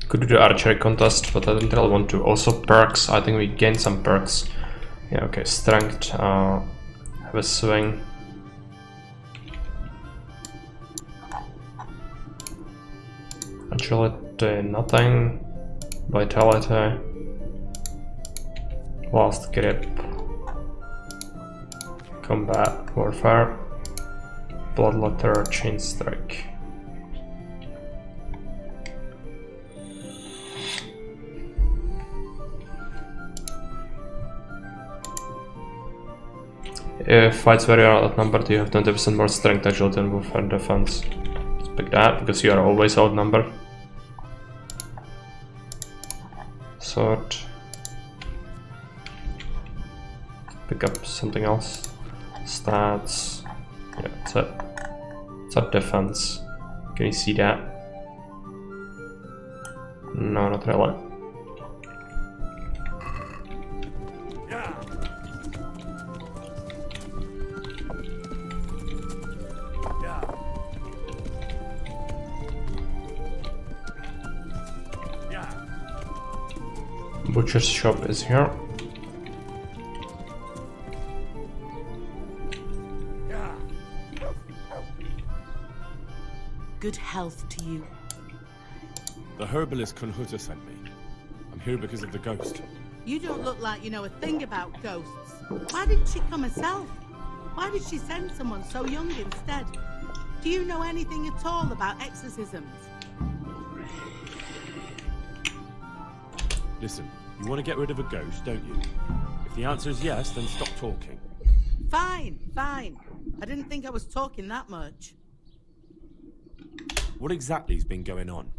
A: Could do the archery contest, but I didn't really want to. Also perks, I think we gained some perks. Yeah, okay, strength, have a swing. Agility, nothing. Vitality. Last grip. Combat, warfare. Bloodletter, chain strike. If fights where you are outnumbered, you have 20% more strength, agility, and warfare defense. Let's pick that, because you are always outnumbered. Sword. Pick up something else. Stats. Yeah, that's it. It's our defense. Can you see that? No, not really. Butcher's shop is here.
D: Good health to you.
E: The herbalist Kunhuta sent me. I'm here because of the ghost.
D: You don't look like you know a thing about ghosts. Why didn't she come herself? Why did she send someone so young instead? Do you know anything at all about exorcisms?
E: Listen, you want to get rid of a ghost, don't you? If the answer is yes, then stop talking.
D: Fine, fine. I didn't think I was talking that much.
E: What exactly has been going on?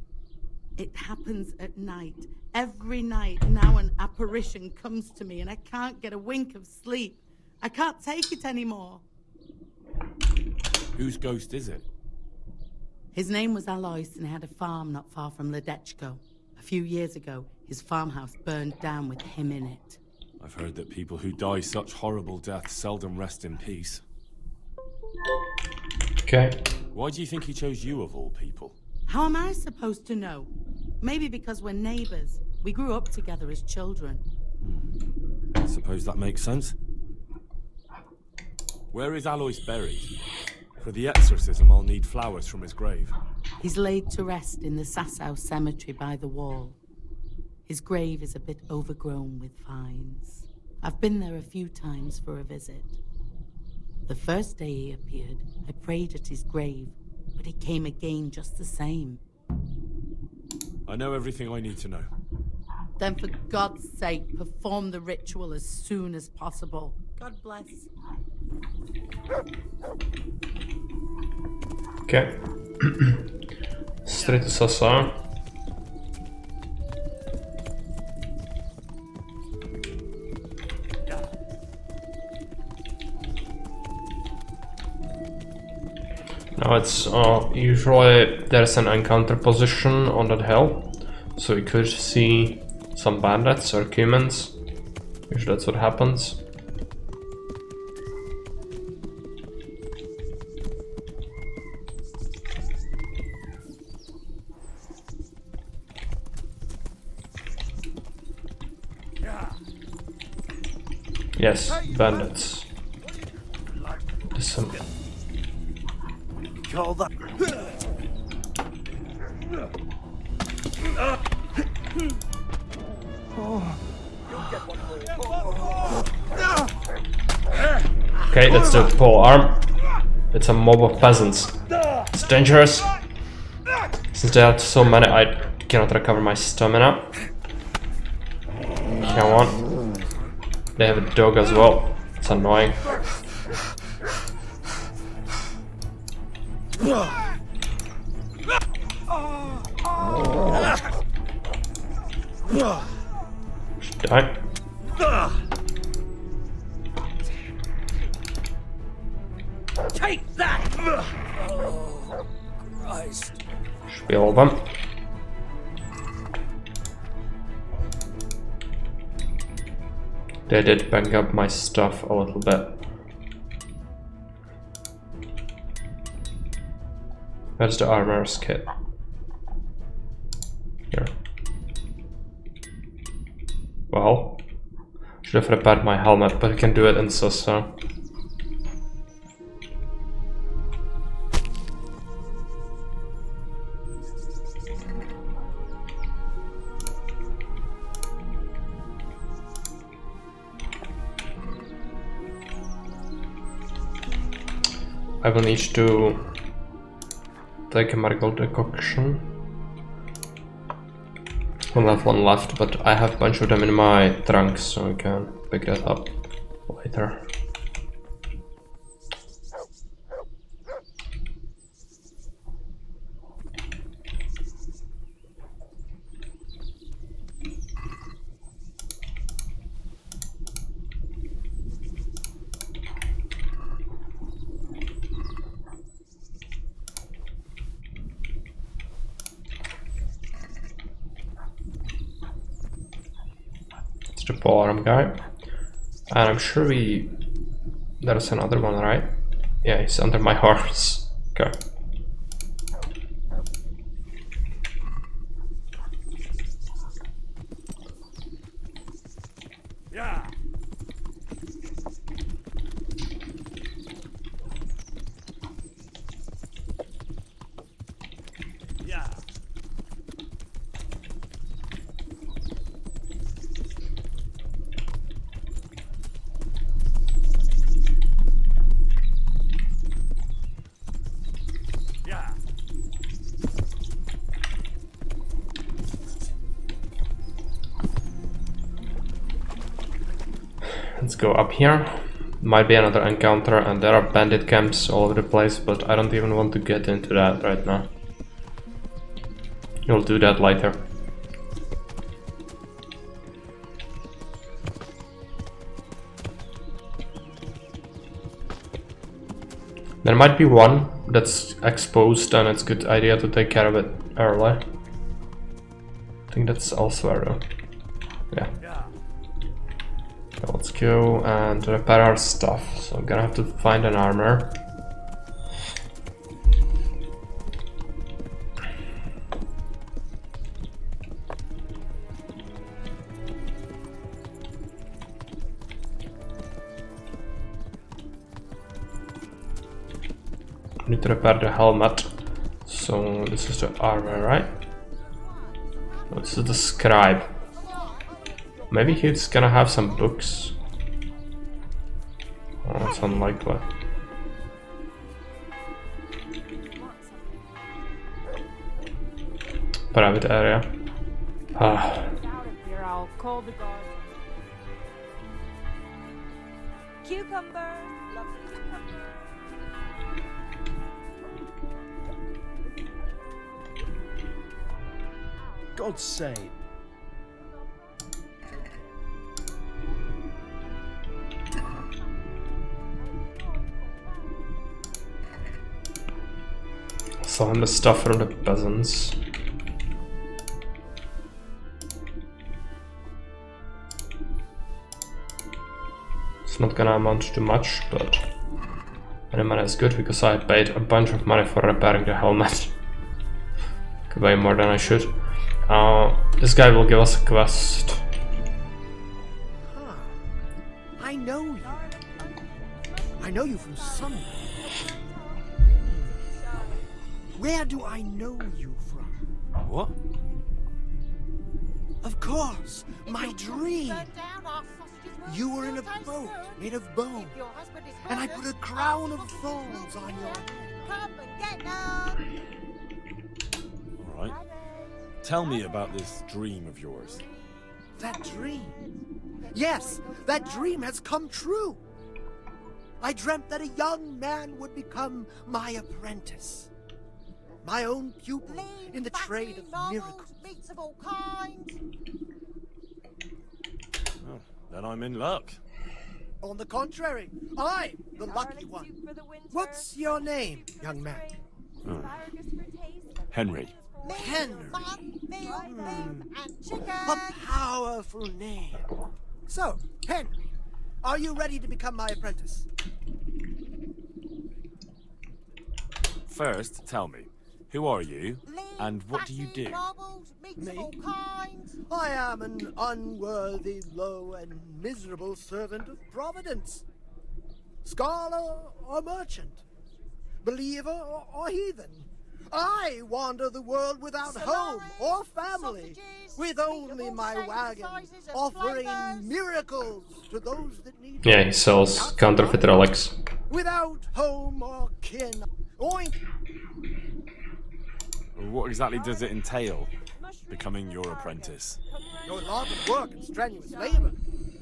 D: It happens at night. Every night now an apparition comes to me and I can't get a wink of sleep. I can't take it anymore.
E: Whose ghost is it?
D: His name was Alois and he had a farm not far from Ledechko. A few years ago, his farmhouse burned down with him in it.
E: I've heard that people who die such horrible deaths seldom rest in peace.
A: Okay.
E: Why do you think he chose you of all people?
D: How am I supposed to know? Maybe because we're neighbors. We grew up together as children.
E: I suppose that makes sense. Where is Alois buried? For the exorcism, I'll need flowers from his grave.
D: He's laid to rest in the Sasau cemetery by the wall. His grave is a bit overgrown with vines. I've been there a few times for a visit. The first day he appeared, I prayed at his grave, but he came again just the same.
E: I know everything I need to know.
D: Then for God's sake, perform the ritual as soon as possible. God bless.
A: Okay. Straight to Sasa. Now it's usually there's an encounter position on that hill, so we could see some bandits or humans. Usually that's what happens. Yes, bandits. There's some.
K: Call that.
A: Okay, that's the pole arm. It's a mob of peasants. It's dangerous. Since there are so many, I cannot recover my stamina. Come on. They have a dog as well. It's annoying. Should die.
I: Take that! Oh, Christ.
A: Should be all of them. They did bang up my stuff a little bit. Where's the armor's kit? Here. Well, should have repaired my helmet, but I can do it in Sasa. I will need to take a marigold decoction. Only have one left, but I have a bunch of them in my trunk, so I can pick that up later. The polearm guy, and I'm sure there's another one, right? Yeah, he's under my horse. Okay.
E: Yeah. Yeah.
A: Let's go up here. Might be another encounter, and there are bandit camps all over the place, but I don't even want to get into that right now. You'll do that later. There might be one that's exposed, and it's a good idea to take care of it early. I think that's elsewhere though. Yeah. So let's go and repair our stuff. So I'm gonna have to find an armor. need to repair the helmet. So this is the armor, right? Oh, this is the scribe. Maybe he's gonna have some books. Oh, that's unlikely. Private area. Ah.
L: I'll call the guards. Cucumbers, lovely cucumbers.
K: God's sake.
A: Selling the stuff from the peasants. It's not gonna amount to much, but any money is good because I paid a bunch of money for repairing the helmet. Way more than I should. This guy will give us a quest.
M: Huh. I know you. I know you from somewhere. Where do I know you from?
E: What?
M: Of course, my dream. You were in a boat made of bone, and I put a crown of thorns on your head.
E: All right. Tell me about this dream of yours.
M: That dream? Yes, that dream has come true. I dreamt that a young man would become my apprentice. My own pupil in the trade of miracles.
I: Meats of all kinds.
E: Oh, then I'm in luck.
M: On the contrary, I'm the lucky one. What's your name, young man?
E: Henry.
M: Henry. A powerful name. So, Henry, are you ready to become my apprentice?
E: First, tell me, who are you, and what do you do?
M: Me? I am an unworthy, low, and miserable servant of Providence. Scholar or merchant, believer or heathen. I wander the world without home or family, with only my wagon, offering miracles to those that need.
A: Yeah, he sells counterfeit relics.
M: Without home or kin. Oink.
E: What exactly does it entail, becoming your apprentice?
M: A lot of work and strenuous labor.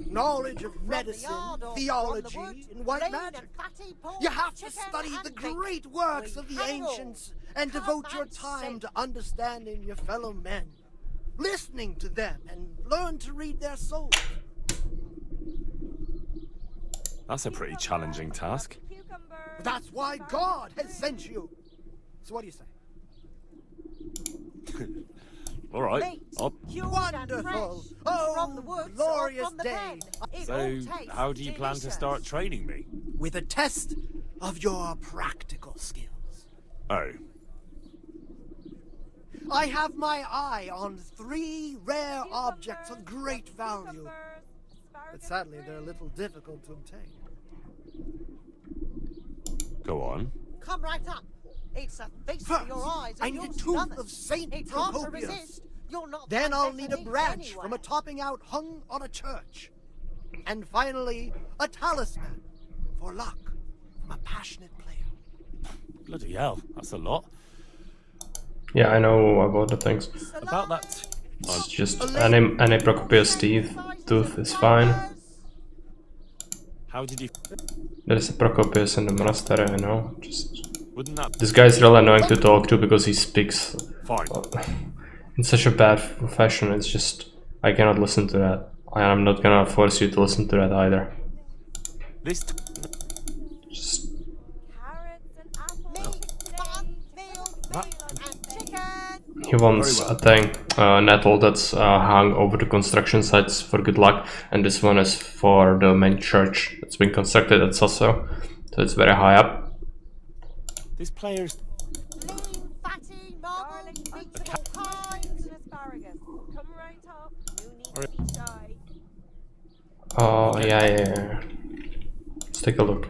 M: Knowledge of medicine, theology, and white magic. You have to study the great works of the ancients and devote your time to understanding your fellow men, listening to them, and learn to read their souls.
E: That's a pretty challenging task.
M: That's why God has sent you. So what do you say?
E: All right.
M: Wonderful! Oh, glorious day!
E: So, how do you plan to start training me?
M: With a test of your practical skills.
E: Oh.
M: I have my eye on 3 rare objects of great value. But sadly, they're a little difficult to obtain.
E: Go on.
I: Come right up. It's a feast
M: First,
I: for your eyes.
M: I need a tooth of Saint Procopius. Then I'll need a branch from a topping out hung on a church. And finally, a talisman for luck from a passionate player.
E: Bloody hell, that's a lot.
A: Yeah, I know about the things.
E: About that.
A: It's just any Procopius tooth is fine.
E: How did you?
A: There's a Procopius in the monastery, you know. Just
E: wouldn't that?
A: This guy is really annoying to talk to because he speaks
E: fine.
A: In such a bad fashion. It's just I cannot listen to that, and I'm not gonna force you to listen to that either.
E: This.
A: Just. He wants a thing, nettle that's hung over the construction sites for good luck, and this one is for the main church that's been constructed at Sasso, so it's very high up.
E: This player's.
A: Oh yeah. Let's take a look.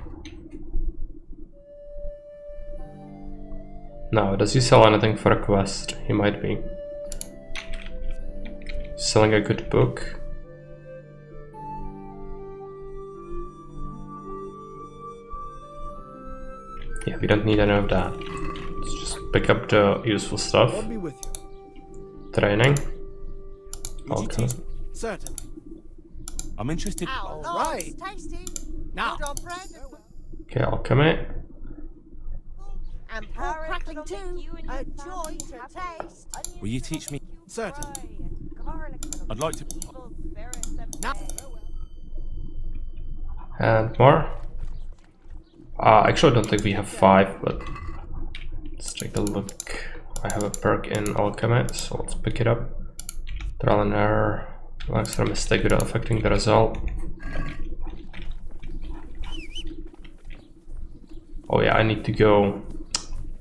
A: No, does he sell anything for a quest? He might be. Selling a good book. Yeah, we don't need any of that. Let's just pick up the useful stuff.
K: God be with you.
A: Training.
E: Would you
A: Okay.
E: teach?
K: Certainly.
E: I'm interested.
I: All
M: right.
I: Tasty.
M: Now.
I: Good on bread.
A: Okay, alchemy.
I: And pork crackling too. A joy to taste.
E: Will you teach me?
K: Certainly.
E: I'd like to.
A: And more. Actually, I don't think we have 5, but let's take a look. I have a perk in alchemy, so let's pick it up. Trial and error. Marks for a mistake without affecting the result. Oh yeah, I need to go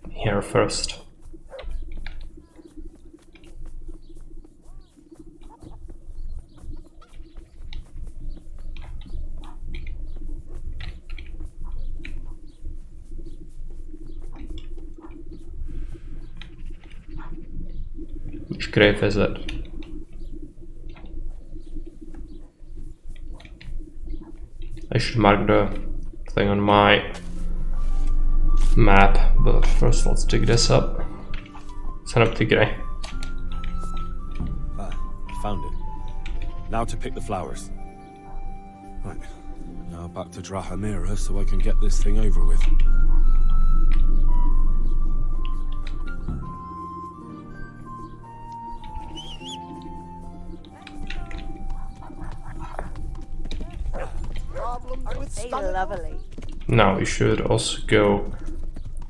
A: here first. Which grave is it? I should mark the thing on my map, but first let's dig this up. Son of Tigray.
E: Ah, found it. Now to pick the flowers. Right. Now back to Drahamira so I can get this thing over with.
L: Lovely.
A: Now we should also go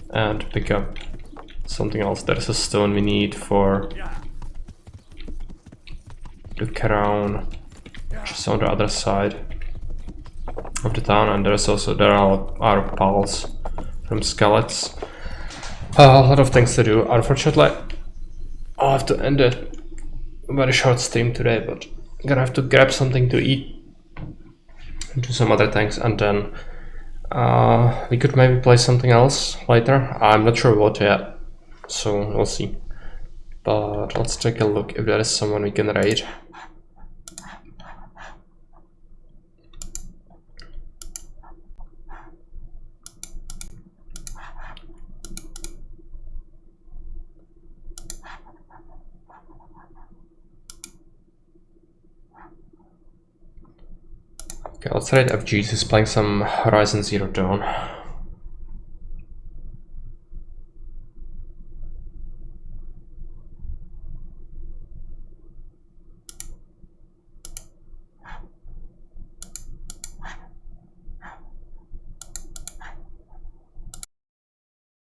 A: and pick up something else. There's a stone we need for the crown, which is on the other side of the town, and there are our pals from Skeletons. A lot of things to do. Unfortunately, I'll have to end a very short stream today, but I'm gonna have to grab something to eat, do some other things, and then we could maybe play something else later. I'm not sure what yet, so we'll see. But let's take a look if there is someone we can raid. Okay, let's raid FGs who's playing some Horizon Zero Dawn.